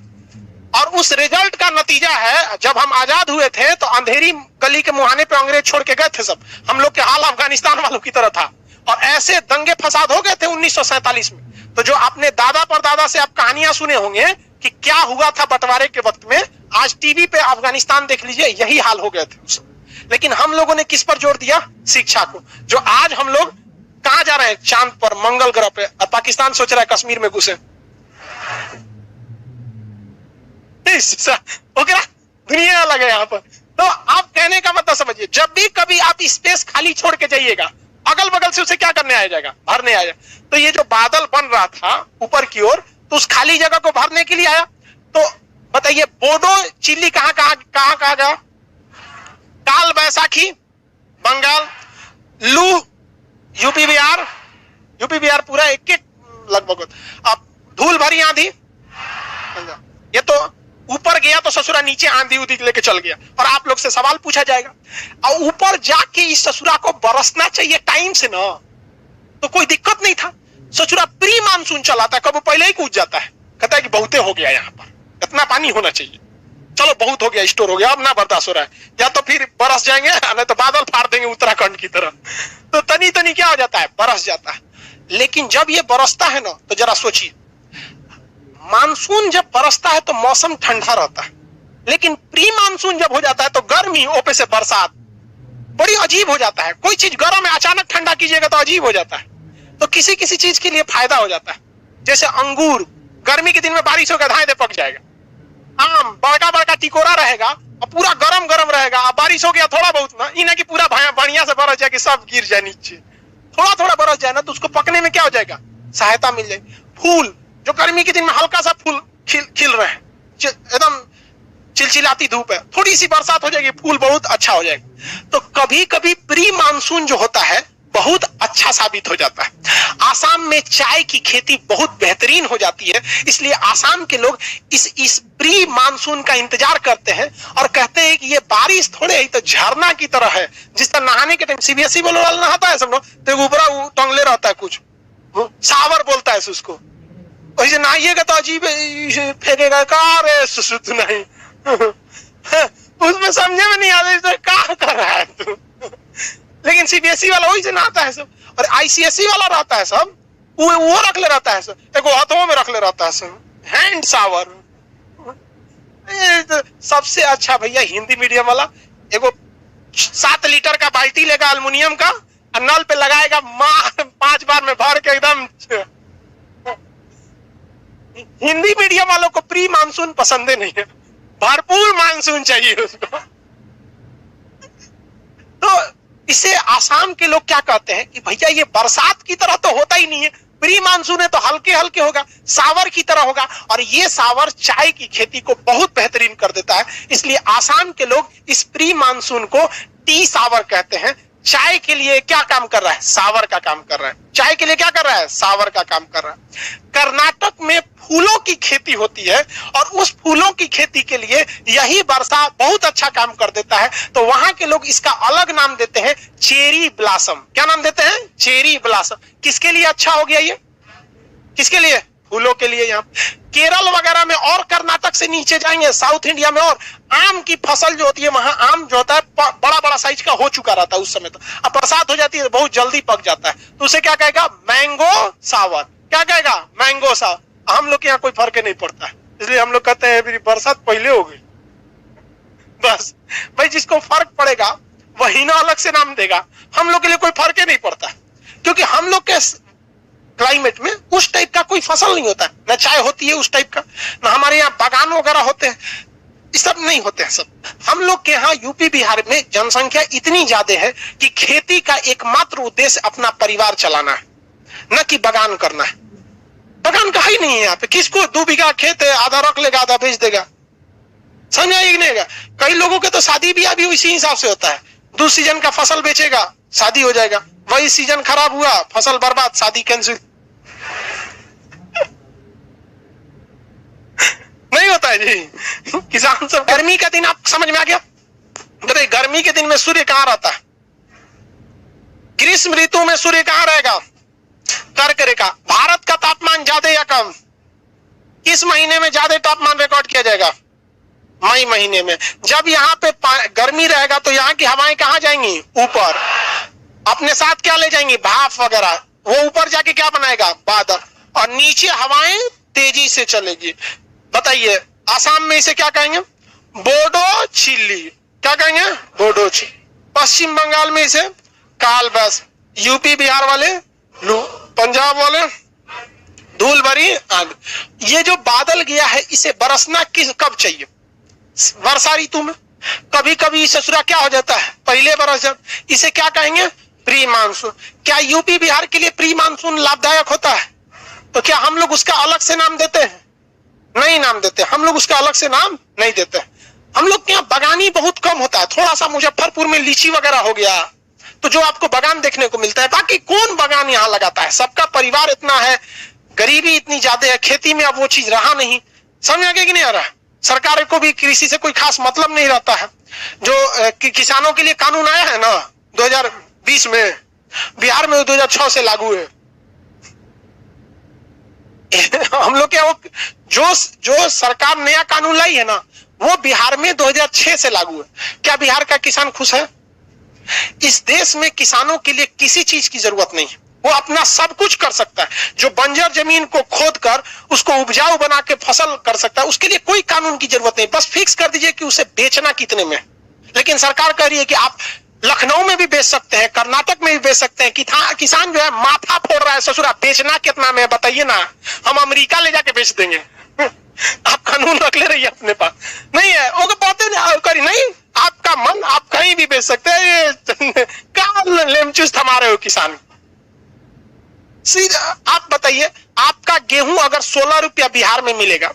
और उस रिजल्ट का नतीजा है, जब हम आजाद हुए थे तो अंधेरी गली के मुहाने पे अंग्रेज छोड़ के गए थे सब। हम लोग के हाल अफगानिस्तान वालों की तरह था, और ऐसे दंगे फसाद हो गए थे 1947 में। तो जो आपने दादा परदादा से आप कहानियां सुने होंगे कि क्या हुआ था बंटवारे के वक्त में, आज टीवी पे अफगानिस्तान देख लीजिए, यही हाल हो गए थे। लेकिन हम लोगों ने किस पर जोर दिया? शिक्षा को। जो आज हम लोग कहां जा रहे हैं? चांद पर, मंगल ग्रह पे। पाकिस्तान सोच रहा है कश्मीर में घुसे। दुनिया अलग है यहाँ पर। तो आप कहने का मतलब समझिए, जब भी कभी आप स्पेस खाली छोड़ के जाइएगा, अगल बगल से उसे क्या करने आ जाएगा? भरने आ जाएगा। तो ये जो बादल बन रहा था ऊपर की ओर, तो उस खाली जगह को भरने के लिए आया। तो बताइए, बोडो चिल्ली कहां गया? काल बैसाखी बंगाल, लू यूपी बिहार पूरा एक लगभग। अब धूल भरी आंधी, ये तो ऊपर गया तो ससुरा नीचे आंधी उधी लेके चल गया। और आप लोग से सवाल पूछा जाएगा, और ऊपर जाके इस ससुरा को बरसना चाहिए टाइम से ना, तो कोई दिक्कत नहीं था। ससुरा प्री मानसून चलाता है, कब पहले ही कूद जाता है, कहता है कि बहुते हो गया, यहाँ पर इतना पानी होना चाहिए, चलो बहुत हो गया, स्टोर हो गया, अब ना बर्दाश्त हो रहा है, या तो फिर बरस जाएंगे, नहीं तो बादल फाड़ देंगे उत्तराखंड की तरह। तो तनी तनी क्या हो जाता है, बरस जाता है। लेकिन जब ये बरसता है ना, तो जरा सोचिए, मानसून जब बरसता है तो मौसम ठंडा रहता है, लेकिन प्री मानसून जब हो जाता है तो गर्मी, ओपे से बरसात, बड़ी अजीब हो जाता है। कोई चीज गर्म है, अचानक ठंडा कीजिएगा तो अजीब हो जाता है। तो किसी किसी चीज के लिए फायदा हो जाता है, जैसे अंगूर, गर्मी के दिन में बारिश होगा, धाए दे पक जाएगा। आम बड़का बड़का टिकोरा रहेगा और पूरा गरम गरम रहेगा, अब बारिश हो गया थोड़ा बहुत ना, इन्हें कि पूरा बढ़िया से बरस जाए कि सब गिर जाए नीचे, थोड़ा थोड़ा बरस जाए ना, तो उसको पकने में क्या हो जाएगा, सहायता मिल जाएगी। फूल, जो गर्मी के दिन में हल्का सा फूल खिल रहे हैं, एकदम चिलचिलाती धूप है, थोड़ी सी बरसात हो जाएगी, फूल बहुत अच्छा हो जाएगा। तो कभी कभी प्री मानसून जो होता है बहुत अच्छा साबित हो जाता है। आसाम में चाय की खेती बहुत बेहतरीन हो जाती है, इसलिए आसाम के लोग इस प्री मानसून का इंतजार करते हैं और कहते हैं कि ये बारिश थोड़े ही तो झरना की तरह है, जिस तरह नहाने के टाइम सीबीएसई बोलो वाला नहाता है सब लोग, तो ऊपरा टंगले रहता है, कुछ सावर बोलता है उसको, वैसे नहाइएगा तो अजीब फेंकेगा, का रे सुसुत नहीं उसमें समझे में नहीं आता क्या कर रहा है तू। लेकिन सीबीएसई वाला वही से नहाता है सब, और आईसीएसई वाला रहता है सब, वो रख ले रहता है सब, एक हाथों में रख ले रहता है सब, हैंड शावर। सबसे अच्छा भैया हिंदी मीडियम वाला, एगो 7 लीटर का बाल्टी लेगा अल्युमिनियम का, और नल पे लगाएगा, 5 बार में भर के एकदम। हिंदी मीडियम वालों को प्री मानसून पसंद नहीं है, भरपूर मानसून चाहिए उसको। तो इसे आसाम के लोग क्या कहते हैं कि भैया ये बरसात की तरह तो होता ही नहीं है, प्री मानसून है तो हल्के हल्के होगा, सावर की तरह होगा, और ये सावर चाय की खेती को बहुत बेहतरीन कर देता है। इसलिए आसाम के लोग इस प्री मानसून को टी सावर कहते हैं। चाय के लिए क्या काम कर रहा है, सावर का काम कर रहा है। चाय के लिए क्या कर रहा है, सावर का काम कर रहा है। कर्नाटक में फूलों की खेती होती है, और उस फूलों की खेती के लिए यही वर्षा बहुत अच्छा काम कर देता है, तो वहां के लोग इसका अलग नाम देते हैं, चेरी ब्लॉसम। क्या नाम देते हैं, चेरी ब्लॉसम। किसके लिए अच्छा हो गया ये, किसके लिए, फूलों के लिए। यहाँ केरल वगैरह में और कर्नाटक से नीचे जाएंगे साउथ इंडिया में, और आम की फसल जो होती है वहां आम जो होता है बड़ा बड़ा साइज का हो चुका रहता है उस समय, तो अब बरसात हो जाती है बहुत जल्दी पक जाता है, तो उसे क्या कहेगा, मैंगो सावर। क्या कहेगा, मैंगो सावर। हम लोग के यहाँ कोई फर्क नहीं पड़ता है, इसलिए हम लोग कहते हैं बरसात पहले हो गई बस। भाई जिसको फर्क पड़ेगा वही ना अलग से नाम देगा, हम लोग के लिए कोई फर्क ही नहीं पड़ता, क्योंकि हम लोग के क्लाइमेट में उस टाइप का कोई फसल नहीं होता है, ना चाय होती है उस टाइप का, ना हमारे यहाँ बागान वगैरह होते हैं, ये सब नहीं होते हैं सब। हम लोग के यहाँ यूपी बिहार में जनसंख्या इतनी ज्यादा है कि खेती का एकमात्र उद्देश्य अपना परिवार चलाना है, न कि बागान करना है। बागान का ही नहीं है यहाँ पे, किसको 2 बीघा खेत है, आधा रख लेगा आधा बेच देगा, समझ नहीं। कई लोगों के तो शादी ब्याह भी उसी हिसाब से होता है, 2 सीजन का फसल बेचेगा शादी हो जाएगा, वही सीजन खराब हुआ फसल बर्बाद, शादी कैंसिल। नहीं होता है जी। किसान सब, गर्मी का दिन आप समझ में आ गया, बताइए गर्मी के दिन में सूर्य कहां रहता है, ग्रीष्म ऋतु में सूर्य कहां रहेगा, कर्क रेखा। भारत का तापमान ज्यादा या कम, किस महीने में ज्यादा तापमान रिकॉर्ड किया जाएगा, मई महीने में। जब यहाँ पे गर्मी रहेगा तो यहाँ की हवाएं कहां जाएंगी, ऊपर, अपने साथ क्या ले जाएंगी, भाप वगैरह, वो ऊपर जाके क्या बनाएगा, बादल, और नीचे हवाएं तेजी से चलेगी। बताइए आसाम में इसे क्या कहेंगे, बोडो चिल्ली। क्या कहेंगे, बोडो चिल्ली। पश्चिम बंगाल में इसे काल बैस, यूपी बिहार वाले लू, पंजाब वाले धूल भरी आग। ये जो बादल गया है इसे बरसना कब चाहिए, वर्षा ऋतु में। कभी कभी ससुरा क्या हो जाता है, पहले बरस जाता, इसे क्या कहेंगे, प्री मानसून। क्या यूपी बिहार के लिए प्री मानसून लाभदायक होता है, तो क्या हम लोग उसका अलग से नाम देते हैं, नहीं नाम देते, हम लोग उसका अलग से नाम नहीं देते। हम लोग के यहाँ बागानी बहुत कम होता है, थोड़ा सा मुजफ्फरपुर में लीची वगैरह हो गया तो जो आपको बागान देखने को मिलता है, बाकी कौन बागान यहाँ लगाता है, सबका परिवार इतना है, गरीबी इतनी ज्यादा है, खेती में अब वो चीज रहा नहीं। समझ आ गया कि नहीं आ रहा, सरकार को भी कृषि से कोई खास मतलब नहीं रहता है। जो किसानों के लिए कानून आया है ना 2020 में, बिहार में 2006 से लागू है। हम लोग क्या, जो सरकार नया कानून लाई है ना, वो बिहार में 2006 से लागू है। क्या बिहार का किसान खुश है? इस देश में किसानों के लिए किसी चीज की जरूरत नहीं है, वो अपना सब कुछ कर सकता है। जो बंजर जमीन को खोद कर उसको उपजाऊ बना के फसल कर सकता है, उसके लिए कोई कानून की जरूरत नहीं, बस फिक्स कर दीजिए कि उसे बेचना कितने में। लेकिन सरकार कह रही है कि आप लखनऊ में भी बेच सकते हैं, कर्नाटक में भी बेच सकते हैं। किसान जो है माथा फोड़ रहा है, ससुरा बेचना कितना में बताइए ना, हम अमेरिका ले जाके बेच देंगे। आप कानून रख ले रही है अपने पास, नहीं है वो बातें करी नहीं, आपका मन, आप कहीं भी बेच सकते हैं। क्या लेमचूस थमा रहे हो किसान? सीधा आप बताइए, आपका गेहूं अगर 16 रुपया बिहार में मिलेगा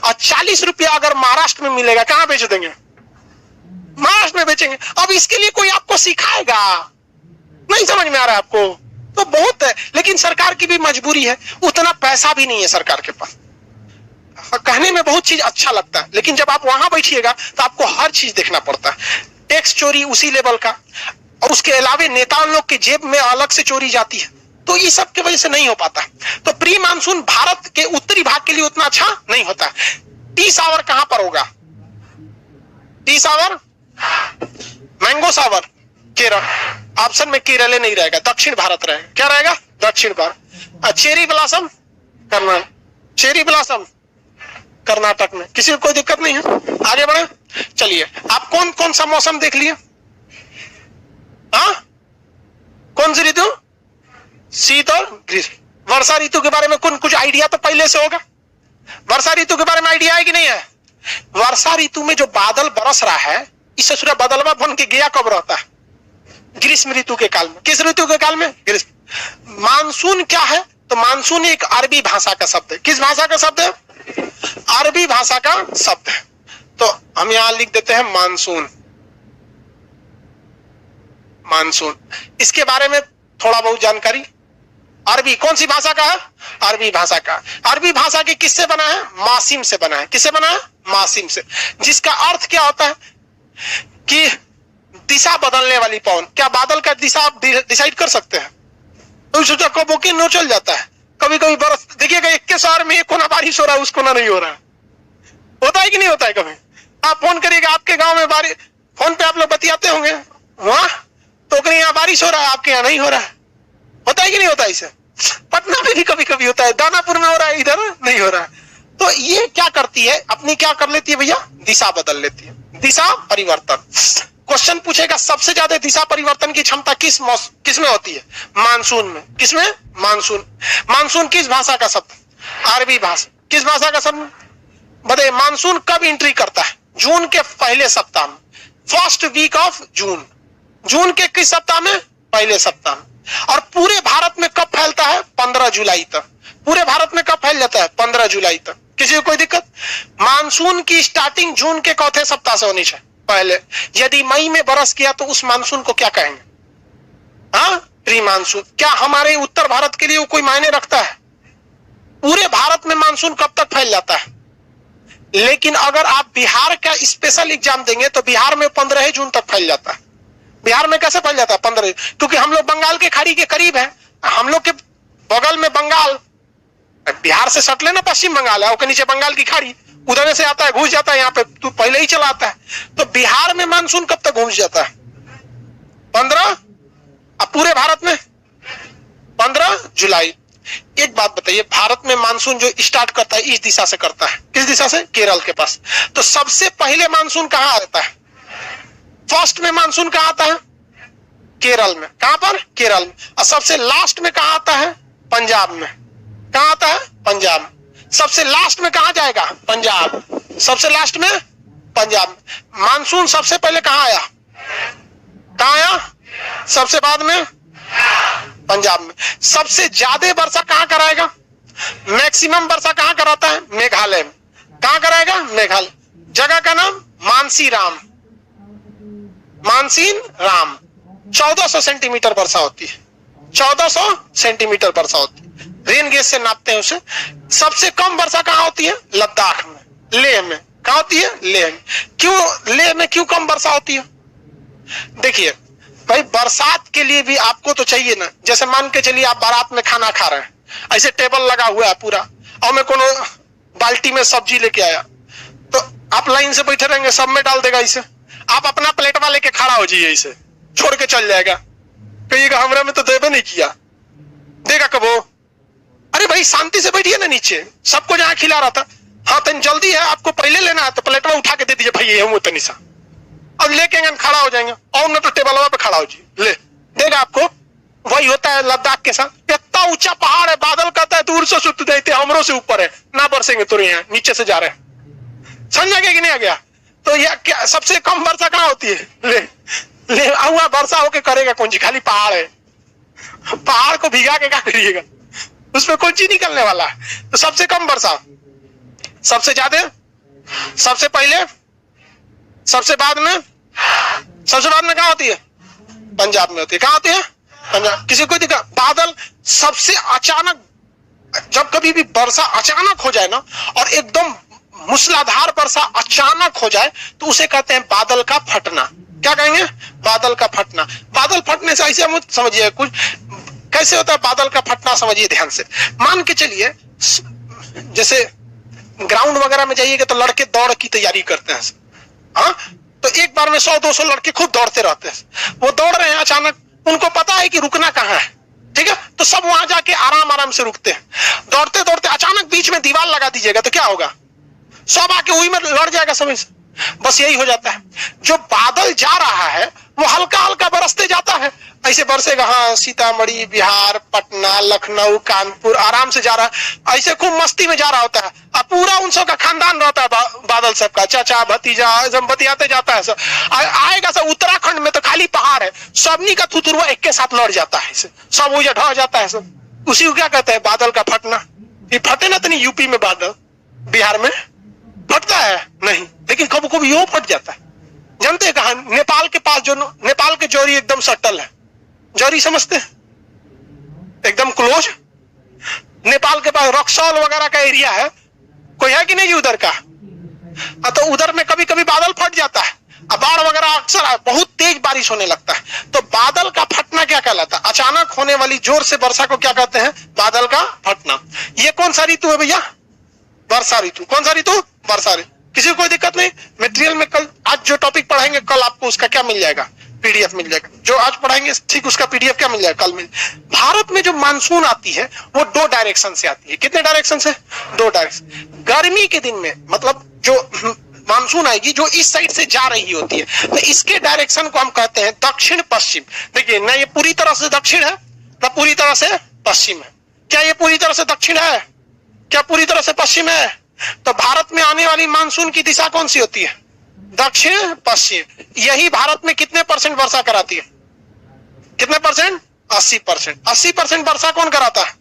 और 40 रुपया अगर महाराष्ट्र में मिलेगा, कहां बेच देंगे? महाराष्ट्र में बेचेंगे। अब इसके लिए कोई आपको सिखाएगा? नहीं समझ में आ रहा है आपको? तो बहुत है, लेकिन सरकार की भी मजबूरी है, उतना पैसा भी नहीं है सरकार के पास। कहने में बहुत चीज अच्छा लगता है, लेकिन जब आप वहां बैठिएगा तो आपको हर चीज देखना पड़ता है। टैक्स चोरी उसी लेवल का, और उसके अलावा नेताओं लोग की जेब में अलग से चोरी जाती है, तो ये सब की वजह से नहीं हो पाता। तो प्री मानसून भारत के उत्तरी भाग के लिए उतना अच्छा नहीं होता। टी सावर कहां पर होगा? टी सावर, मैंगो सावर केरल, ऑप्शन में केरल नहीं रहेगा, दक्षिण भारत रहेगा। क्या रहेगा? दक्षिण Bharat. Cherry blossom Karnataka, cherry blossom Karnataka में, किसी को कोई दिक्कत नहीं है। आगे बढ़े, चलिए आप कौन कौन सा मौसम देख लिए? हाँ, कौन सी ऋतु? शीत और ग्रीष्म। वर्षा ऋतु के बारे में कुछ आइडिया तो पहले से होगा। वर्षा ऋतु के बारे में आइडिया है कि नहीं है? वर्षा ऋतु में जो बादल बरस रहा है, इससे सूर्य बदलवा बन के गया कब रहता है? ग्रीष्म ऋतु के काल में। किस ऋतु के काल में? ग्रीष्म। मानसून क्या है? तो मानसून एक अरबी भाषा का शब्द है। किस भाषा का शब्द है? अरबी भाषा का शब्द है। तो हम यहां लिख देते हैं मानसून। मानसून, इसके बारे में थोड़ा बहुत जानकारी। अरबी कौन सी भाषा का है? अरबी भाषा का। अरबी भाषा के किससे बना है? मासिम से बना है। किससे बना है? मासिम से। जिसका अर्थ क्या होता है कि दिशा बदलने वाली पवन। क्या बादल का दिशा आप डिसाइड कर सकते हैं? तो सोचा कबो के नो चल जाता है, कभी कभी बरस। देखिएगा एक के शहर में एक कोना बारिश हो रहा है, उस कोना नहीं हो रहा है। होता है कि नहीं होता है? कभी आप फोन करिएगा, आपके गांव में बारिश, फोन पे आप लोग बतियाते होंगे, वहां तो कहीं यहाँ बारिश हो रहा है, आपके यहाँ नहीं हो रहा है। होता है कि नहीं होता है? इसे पटना में भी कभी कभी होता है, दानापुर में हो रहा है, इधर नहीं हो रहा है। तो ये क्या करती है? अपनी क्या कर लेती है भैया? दिशा बदल लेती है, दिशा परिवर्तन। क्वेश्चन पूछेगा सबसे ज्यादा दिशा परिवर्तन की क्षमता किसमें होती है? मानसून में। किसमें? मानसून। मानसून किस भाषा का शब्द? अरबी भाषा। किस भाषा का शब्द? बताइए। मानसून कब एंट्री करता है? जून के पहले सप्ताह में, फर्स्ट वीक ऑफ जून। जून के किस सप्ताह में? पहले सप्ताह में। और पूरे भारत में कब फैलता है? 15 जुलाई तक। पूरे भारत में कब फैल जाता है? 15 जुलाई तक। किसी को कोई दिक्कत? मानसून की स्टार्टिंग जून के चौथे सप्ताह से होनी चाहिए, पहले। यदि मई में बरस गया तो उस मानसून को क्या कहेंगे? हाँ, प्री मानसून। क्या हमारे उत्तर भारत के लिए वो कोई मायने रखता है? पूरे भारत में मानसून कब तक फैल जाता है? लेकिन अगर आप बिहार का स्पेशल एग्जाम देंगे तो बिहार में 15 जून तक फैल जाता है। बिहार में कैसे फैल जाता है? 15, क्योंकि हम लोग बंगाल के खाड़ी के करीब है, हम लोग के बगल में बंगाल, बिहार से सट लेना पश्चिम बंगाल है, उसके नीचे बंगाल की खाड़ी, उधर से आता है, घुस जाता है यहाँ पे, तो पहले ही चला आता है। तो बिहार में मानसून कब तक घुस जाता है? 15। अब पूरे भारत में 15 जुलाई। एक बात बताइए, भारत में मानसून जो स्टार्ट करता है इस दिशा से करता है। किस दिशा से? केरल के पास। तो सबसे पहले मानसून कहां आता है? फर्स्ट में मानसून कहां आता है? केरल में। कहां पर? केरल में। और सबसे लास्ट में कहां आता है? पंजाब में। कहां आता है? पंजाब में। सबसे लास्ट में कहां जाएगा? पंजाब। सबसे लास्ट में पंजाब में। मानसून सबसे पहले कहां आया? कहां आया? सबसे बाद में पंजाब में। सबसे ज्यादा वर्षा कहां कराएगा? मैक्सिमम वर्षा कहां कराता है? मेघालय में। कहां कराएगा? मेघालय। जगह का नाम मानसी राम। मानसीन राम। 1400 सेंटीमीटर वर्षा होती है। 1400 सेंटीमीटर वर्षा होती है। रेन गेज से नापते हैं उसे। सबसे कम वर्षा कहां होती है? लद्दाख में, लेह में। कहां होती है? लेह में। क्यों लेह में क्यों कम वर्षा होती है? देखिए भाई, बरसात के लिए भी आपको तो चाहिए ना। जैसे मान के चलिए आप बारात में खाना खा रहे हैं, ऐसे टेबल लगा हुआ है पूरा, और मैं कोनो बाल्टी में सब्जी लेके आया, तो आप लाइन से बैठे रहेंगे, सब में डाल देगा इसे। आप अपना प्लेटवा लेके खड़ा हो जाइए, इसे छोड़ के चल जाएगा, कहिएगा हमरा में तो देवे नहीं किया, देगा कब वो? अरे भाई शांति से बैठिए ना नीचे, सबको जहां खिला रहा था। हाँ तन जल्दी है, आपको पहले लेना है तो प्लेटवा उठा के दे दीजिए भाई, ये हूं तनी सा, अब लेके खड़ा हो जाएंगे। और ना तो टेबलवा पे खड़ा हो जाइए, ले देगा आपको। वही होता है लद्दाख के साथ। इतना ऊंचा पहाड़ है, बादल कहता है दूर से सुत देते, हमरों से ऊपर है, ना बरसेंगे तुरे यहाँ नीचे से जा रहे हैं। समझ गया कि नहीं आ गया? तो यह क्या सबसे कम वर्षा कहाँ होती है? ले आऊंगा वर्षा होके करेगा कौन जी? खाली पहाड़ है, पहाड़ को भिगा के क्या करिएगा? उसमें कौन चीज निकलने वाला है? तो सबसे कम वर्षा, सबसे ज्यादा, सबसे पहले, सबसे बाद में कहाँ होती है? पंजाब में होती है। कहाँ होती है? पंजाब। किसी को दिखा बादल सबसे अचानक, जब कभी भी वर्षा अचानक हो जाए ना, और एकदम मूसलाधार वर्षा अचानक हो जाए, तो उसे कहते हैं बादल का फटना। क्या कहेंगे? बादल का फटना। बादल फटने से ऐसे मत समझिए, कुछ कैसे होता है बादल का फटना, समझिए ध्यान से। मान के चलिए जैसे ग्राउंड वगैरह में जाइएगा तो लड़के दौड़ की तैयारी करते हैं, हाँ, तो एक बार में 100-200 लड़के खूब दौड़ते रहते हैं। वो दौड़ रहे हैं, अचानक उनको पता है कि रुकना कहाँ है, ठीक है, तो सब वहां जाके आराम आराम से रुकते हैं। दौड़ते दौड़ते अचानक बीच में दीवार लगा दीजिएगा तो क्या होगा? सब आके वही में लड़ जाएगा समय से। बस यही हो जाता है, जो बादल जा रहा है वो हल्का हल्का बरसते जाता है, ऐसे बरसेगा। हाँ, सीतामढ़ी, बिहार, पटना, लखनऊ, कानपुर, आराम से जा रहा है, ऐसे खूब मस्ती में जा रहा होता है। अब पूरा उन सब का खानदान रहता है, बादल सबका चाचा भतीजा सब बतियाते जाता है। सब आएगा सब उत्तराखंड में तो खाली पहाड़ है, सबनी का थुथुरवा एक के साथ लड़ जाता है, सब वो ढह जाता है सब। उसी को क्या कहते हैं? बादल का फटना। ये फटे ना तो नहीं, यूपी में बादल, बिहार में फटता है नहीं, लेकिन कभी कभी यो फट जाता है। जानते हैं कहा? नेपाल के पास, जो नेपाल के जौहरी एकदम सटल है, जौहरी समझते हैं, एकदम क्लोज। नेपाल के पास रक्सौल वगैरह का एरिया है, कोई है कि नहीं उधर का? तो उधर में कभी कभी बादल फट जाता है, बाढ़ वगैरह अक्सर बहुत तेज बारिश होने लगता है। तो बादल का फटना क्या कहलाता है? अचानक होने वाली जोर से वर्षा को क्या कहते हैं? बादल का फटना। ये कौन सा ऋतु है भैया? वर्षा ऋतु। कौन सा ऋतु? वर्षा ऋतु। किसी को कोई दिक्कत नहीं? मटेरियल में कल, आज जो टॉपिक पढ़ाएंगे कल आपको उसका क्या मिल जाएगा? पीडीएफ मिल जाएगा। जो आज पढ़ाएंगे ठीक उसका पीडीएफ क्या मिल जाएगा? कल मिल। भारत में जो मानसून आती है वो 2 डायरेक्शन से आती है। कितने डायरेक्शन से? 2 डायरेक्शन। गर्मी के दिन में मतलब जो मानसून आएगी जो इस साइड से जा रही होती है, तो इसके डायरेक्शन को हम कहते हैं दक्षिण पश्चिम। देखिए ना, ये पूरी तरह से दक्षिण है ना पूरी तरह से पश्चिम है। क्या ये पूरी तरह से दक्षिण है? क्या पूरी तरह से पश्चिम है? तो भारत में आने वाली मानसून की दिशा कौन सी होती है? दक्षिण पश्चिम। यही भारत में कितने % वर्षा कराती है? कितने %? 80%। 80% वर्षा कौन कराता है?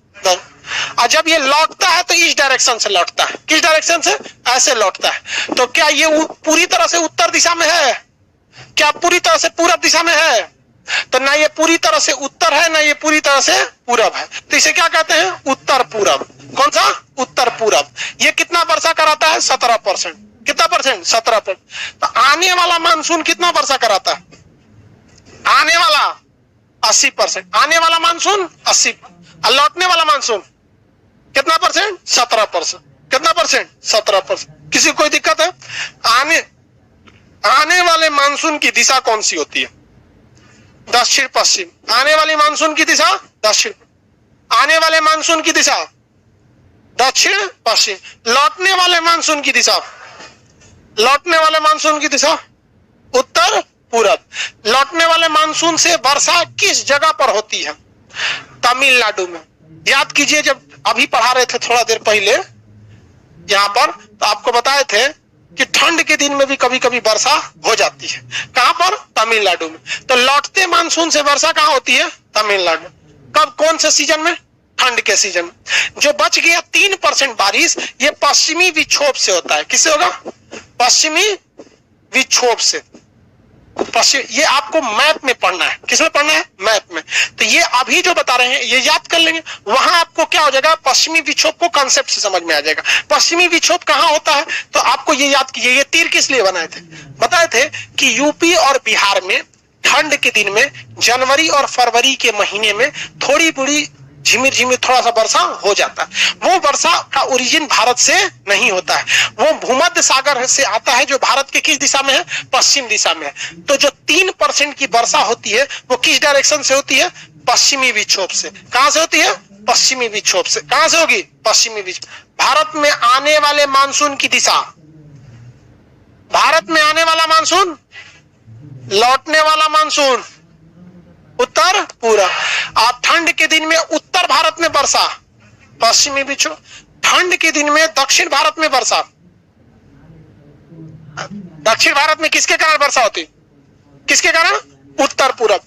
और जब ये लौटता है तो इस डायरेक्शन से लौटता है। किस डायरेक्शन से? ऐसे लौटता है। तो क्या ये पूरी तरह से उत्तर दिशा में है? क्या पूरी तरह से पूरब दिशा में है? तो ना ये पूरी तरह से उत्तर है ना ये पूरी तरह से पूरब है, तो इसे क्या कहते हैं? उत्तर पूरब। कौन सा? उत्तर पूरब। ये कितना वर्षा कराता है? 17%। कितना %? 17%। तो आने वाला मानसून कितना वर्षा कराता है? आने वाला 80%। आने वाला मानसून 80, और लौटने वाला मानसून कितना %? 17%। कितना %? 17%। किसी को कोई दिक्कत है? आने वाले मानसून की दिशा कौन सी होती है? दक्षिण पश्चिम। आने वाली मानसून की दिशा दक्षिण। आने वाले मानसून की दिशा दक्षिण पश्चिम। लौटने वाले मानसून की दिशा, लौटने वाले मानसून की दिशा उत्तर पूरब। लौटने वाले मानसून से वर्षा किस जगह पर होती है? तमिलनाडु में। याद कीजिए, जब अभी पढ़ा रहे थे थोड़ा देर पहले यहां पर, तो आपको बताए थे कि ठंड के दिन में भी कभी कभी वर्षा हो जाती है। कहां पर? तमिलनाडु में। तो लौटते मानसून से वर्षा कहां होती है? तमिलनाडु। कब? कौन से सीजन में? ठंड के सीजन में। जो बच गया 3% बारिश, ये पश्चिमी विक्षोभ से होता है। किससे होगा? पश्चिमी विक्षोभ से। पश्चिम, ये आपको मैप में पढ़ना है। किसमें पढ़ना है? मैप में। तो ये अभी जो बता रहे हैं ये याद कर लेंगे, वहां आपको क्या हो जाएगा? पश्चिमी विक्षोभ को कांसेप्ट से समझ में आ जाएगा। पश्चिमी विक्षोभ कहां होता है तो आपको ये याद कीजिए। ये तीर किस लिए बनाए थे? बताए थे कि यूपी और बिहार में ठंड के दिन में जनवरी और फरवरी के महीने में थोड़ी बड़ी झिमिर झिमिर थोड़ा सा वर्षा हो जाता है। वो वर्षा का ओरिजिन भारत से नहीं होता है, वो भूमध्य सागर से आता है, जो भारत के किस दिशा में है? पश्चिम दिशा में है। तो जो 3% की वर्षा होती है वो किस डायरेक्शन से होती है? पश्चिमी विक्षोभ से। कहां से होती है? पश्चिमी विक्षोभ से। कहां से होगी? पश्चिमी विक्षोभ। भारत में आने वाले मानसून की दिशा, भारत में आने वाला मानसून, लौटने वाला मानसून उत्तर पूरब। और ठंड के दिन में उत्तर भारत में वर्षा, पश्चिमी विक्षोभ। ठंड के दिन में दक्षिण भारत में वर्षा। दक्षिण भारत में किसके कारण वर्षा होती? किसके कारण? उत्तर पूरब।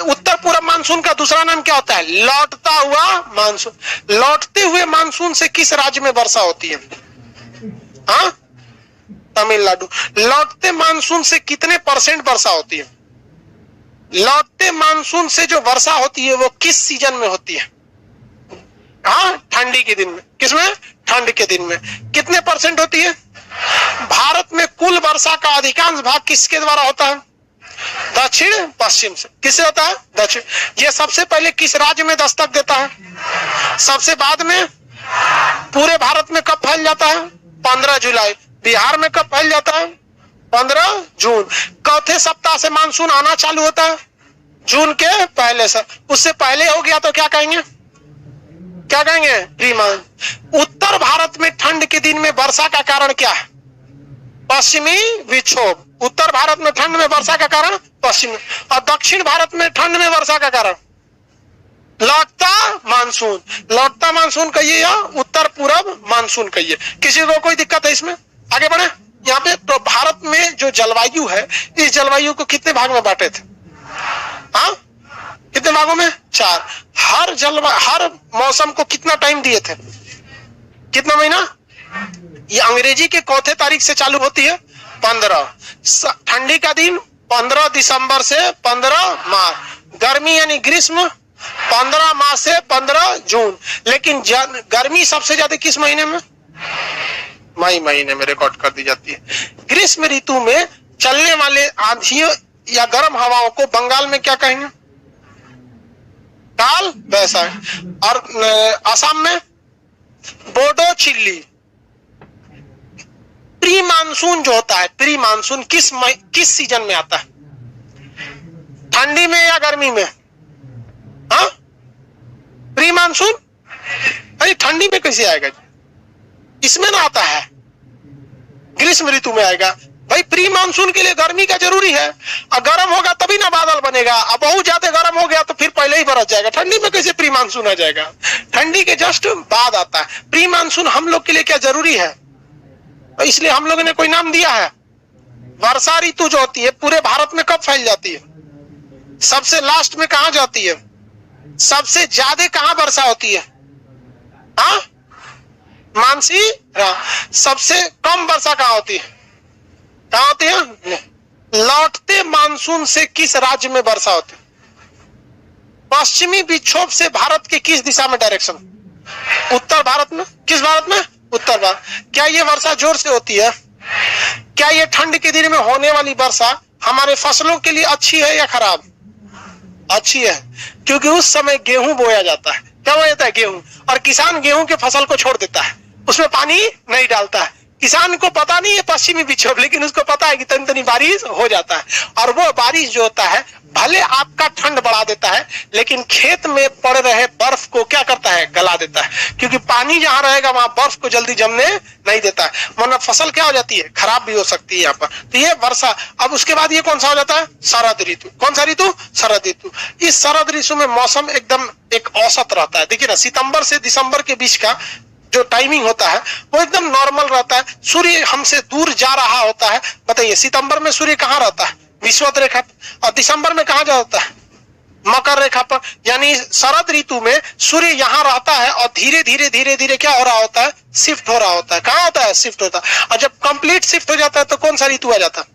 उत्तर पूरब मानसून का दूसरा नाम क्या होता है? लौटता हुआ मानसून। लौटते हुए मानसून से किस राज्य में वर्षा होती है? हाँ, तमिलनाडु। लौटते मानसून से कितने % वर्षा होती है? लौटते मानसून से जो वर्षा होती है वो किस सीजन में होती है? हाँ, ठंडी के दिन में। किसमें? ठंड के दिन में। कितने % होती है? भारत में कुल वर्षा का अधिकांश भाग किसके द्वारा होता है? दक्षिण पश्चिम से। किससे होता है? दक्षिण। ये सबसे पहले किस राज्य में दस्तक देता है? सबसे बाद में। पूरे भारत में कब फैल जाता है? 15 जुलाई। बिहार में कब फैल जाता है? 15 जून। चौथे सप्ताह से मानसून आना चालू होता है, जून के पहले से। उससे पहले हो गया तो क्या कहेंगे? क्या कहेंगे? Pre monsoon. उत्तर भारत में ठंड के दिन में वर्षा का कारण क्या है? पश्चिमी विक्षोभ। उत्तर भारत में ठंड में वर्षा का कारण पश्चिमी। और दक्षिण भारत में ठंड में वर्षा का कारण लौटता मानसून। लौटता मानसून कहिए या उत्तर पूरब मानसून कहिए। किसी को कोई दिक्कत है इसमें? आगे बढ़े। यहाँ पे तो भारत में जो जलवायु है, इस जलवायु को कितने भाग में बांटे थे? हाँ, कितने भागों में? 4। हर मौसम को कितना टाइम दिए थे? कितना महीना? ये अंग्रेजी के चौथे तारीख से चालू होती है 15। ठंडी का दिन 15 दिसंबर से 15 मार्च। गर्मी यानी ग्रीष्म 15 मार्च से 15 जून। लेकिन गर्मी सबसे ज्यादा किस महीने में? मई महीने में रिकॉर्ड कर दी जाती है। ग्रीष्म ऋतु में चलने वाले आंधियों या गर्म हवाओं को बंगाल में क्या कहेंगे? काल बैसाखी। और असम में बोडो चिल्ली। प्री मानसून जो होता है, प्री मानसून किस सीजन में आता है? ठंडी में या गर्मी में? हाँ, प्री मानसून। अरे ठंडी में कैसे आएगा? इसमें ना आता है, ग्रीष्म ऋतु में आएगा। भाई प्री मानसून के लिए गर्मी का जरूरी है, और गर्म होगा तभी ना बादल बनेगा। अब बहुत ज्यादा गर्म हो गया तो फिर पहले ही बरस जाएगा। ठंडी में कैसे प्री मानसून आ जाएगा? ठंडी के जस्ट बाद आता है। प्री मानसून हम लोग के लिए क्या जरूरी है? इसलिए हम लोगों ने कोई नाम दिया है। वर्षा ऋतु जो होती है पूरे भारत में कब फैल जाती है? सबसे लास्ट में कहां जाती है? सबसे ज्यादा कहां वर्षा होती है? हाँ, मानसीरा। सबसे कम वर्षा कहां होती है? कहां होती है? लौटते मानसून से किस राज्य में वर्षा होती है? पश्चिमी विक्षोभ से भारत के किस दिशा में डायरेक्शन? उत्तर भारत में। किस भारत में? उत्तर भारत। क्या ये वर्षा जोर से होती है? क्या ये ठंड के दिन में होने वाली वर्षा हमारे फसलों के लिए अच्छी है या खराब? अच्छी है, क्योंकि उस समय गेहूं बोया जाता है। क्या बोया जाता है? गेहूं। और किसान गेहूं के फसल को छोड़ देता है, उसमें पानी नहीं डालता है। किसान को पता नहीं है पश्चिमी विक्षोभ, लेकिन उसको पता है कि तनी तनी बारिश हो जाता है। और वो बारिश जो होता है भले आपका ठंड बढ़ा देता है, लेकिन खेत में पड़ रहे बर्फ को क्या करता है? गला देता है। क्योंकि पानी जहां रहेगा वहां बर्फ को जल्दी जमने नहीं देता है, वरना फसल क्या हो जाती है? खराब भी हो सकती है यहाँ पर। तो ये वर्षा। अब उसके बाद ये कौन सा हो जाता है? शरद ऋतु। कौन सा ऋतु? शरद ऋतु। इस शरद ऋतु में मौसम एकदम एक औसत रहता है। देखिए ना, सितंबर से दिसंबर के बीच का जो टाइमिंग होता है वो एकदम नॉर्मल रहता है। सूर्य हमसे दूर जा रहा होता है। बताइए, सितंबर में सूर्य कहाँ रहता है? विषुवत रेखा पर। और दिसंबर में कहाँ जाता है? मकर रेखा पर। यानी शरद ऋतु में सूर्य यहाँ रहता है और धीरे धीरे धीरे धीरे क्या हो रहा होता है? शिफ्ट हो रहा होता है। कहाँ होता है? शिफ्ट होता है। और जब कंप्लीट शिफ्ट हो जाता है तो कौन सा ऋतु आ जाता है?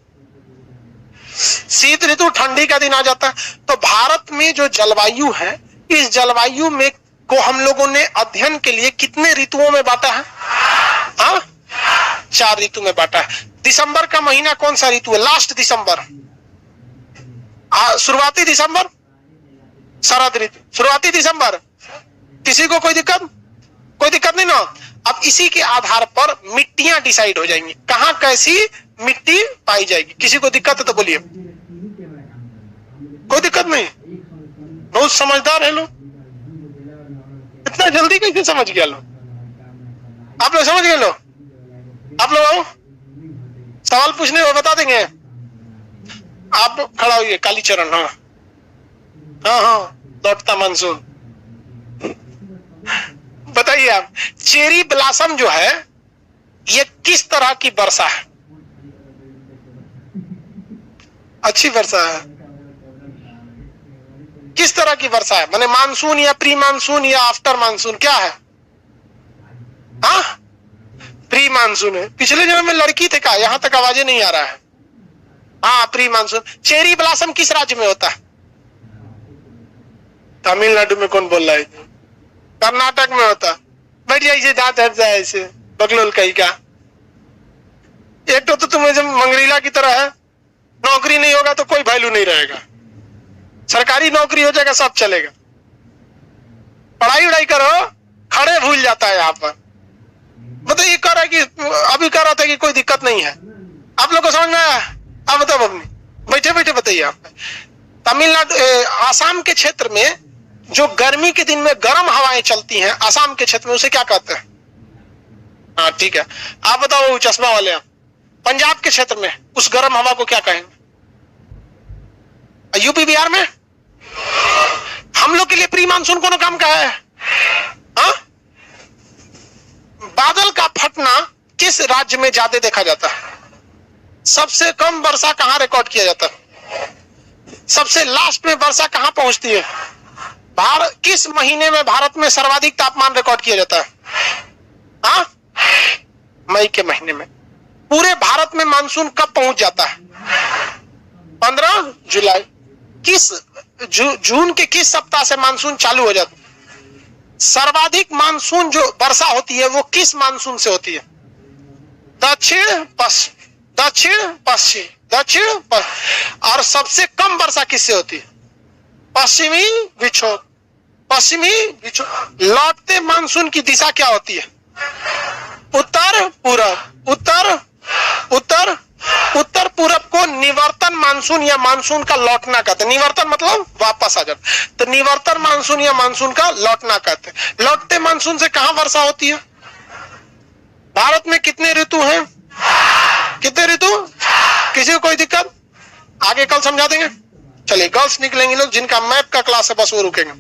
शीत ऋतु। ठंडी का दिन आ जाता है। तो भारत में जो जलवायु है, इस जलवायु में को हम लोगों ने अध्ययन के लिए कितने ऋतुओं में बांटा है? 4 ऋतु में बांटा है। दिसंबर का महीना कौन सा ऋतु है? लास्ट दिसंबर। शुरुआती दिसंबर शरद ऋतु। शुरुआती दिसंबर किसी को कोई दिक्कत नहीं ना। अब इसी के आधार पर मिट्टियां डिसाइड हो जाएंगी, कहां कैसी मिट्टी पाई जाएगी। किसी को दिक्कत है तो बोलिए। कोई दिक्कत नहीं, बहुत समझदार है लोग, इतना जल्दी कैसे समझ गया लोग। आप लोग समझ गए लो? आप लोग आओ, सवाल पूछने को बता देंगे। आप खड़ा होइए, कालीचरण। हाँ हाँ हाँ, लौटता मानसून। बताइए आप, चेरी ब्लॉसम जो है ये किस तरह की वर्षा है? अच्छी वर्षा है। किस तरह की वर्षा है? माने मानसून या प्री मानसून या आफ्टर मानसून, क्या है? हाँ, प्री मानसून है। पिछले जन्म में लड़की थे क्या? यहां तक आवाजें नहीं आ रहा है। हाँ, प्री मानसून। चेरी ब्लॉसम किस राज्य में होता है? तमिलनाडु में। कौन बोल रहा है? कर्नाटक में होता। बैठ जाइए, दांत हट जाए ऐसे बगलोल कहीं का। एक तो तुम्हें जब मंगरीला की तरह है, नौकरी नहीं होगा तो कोई वैल्यू नहीं रहेगा। सरकारी नौकरी हो जाएगा सब चलेगा। पढ़ाई वढ़ाई करो, खड़े भूल जाता है यहाँ पर। मतलब ये कह रहा है कि अभी कह रहा था कि कोई दिक्कत नहीं है। आप लोग को समझ में आया? आप बताओ अपनी, बैठे बैठे बताइए। आप तमिलनाडु, आसाम के क्षेत्र में जो गर्मी के दिन में गर्म हवाएं चलती हैं, आसाम के क्षेत्र में उसे क्या कहते हैं? हाँ ठीक है, आप बताओ वो चश्मा वाले। पंजाब के क्षेत्र में उस गर्म हवा को क्या कहेंगे? यूपी बिहार में हम लोग के लिए प्री मानसून कौन काम का है? हाँ? बादल का फटना किस राज्य में ज्यादा देखा जाता है? सबसे कम वर्षा कहां रिकॉर्ड किया जाता है? सबसे लास्ट में वर्षा कहां पहुंचती है? किस महीने में भारत में सर्वाधिक तापमान रिकॉर्ड किया जाता है? हाँ, मई के महीने में। पूरे भारत में मानसून कब पहुंच जाता है? 15 जुलाई। किस जून के किस सप्ताह से मानसून चालू हो जाता है? सर्वाधिक मानसून जो वर्षा होती है वो किस मानसून से होती है? दक्षिण पश्चिम, दक्षिण पश्चिम, दक्षिण पश्चिम। और सबसे कम वर्षा किससे होती है? पश्चिमी विक्षोभ, पश्चिमी विक्षोभ। लौटते मानसून की दिशा क्या होती है? उत्तर पूरब, उत्तर पूरब को निवर्तन मानसून या मानसून का लौटना कहते हैं। निवर्तन मतलब वापस आ जाना, तो निवर्तन मानसून या मानसून का लौटना कहते हैं। लौटते मानसून से कहां वर्षा होती है? भारत में कितने ऋतु हैं? कितने ऋतु? किसी को कोई दिक्कत? आगे कल समझा देंगे। चलिए, गर्ल्स निकलेंगे लोग, जिनका मैप का क्लास है बस वो रुकेंगे।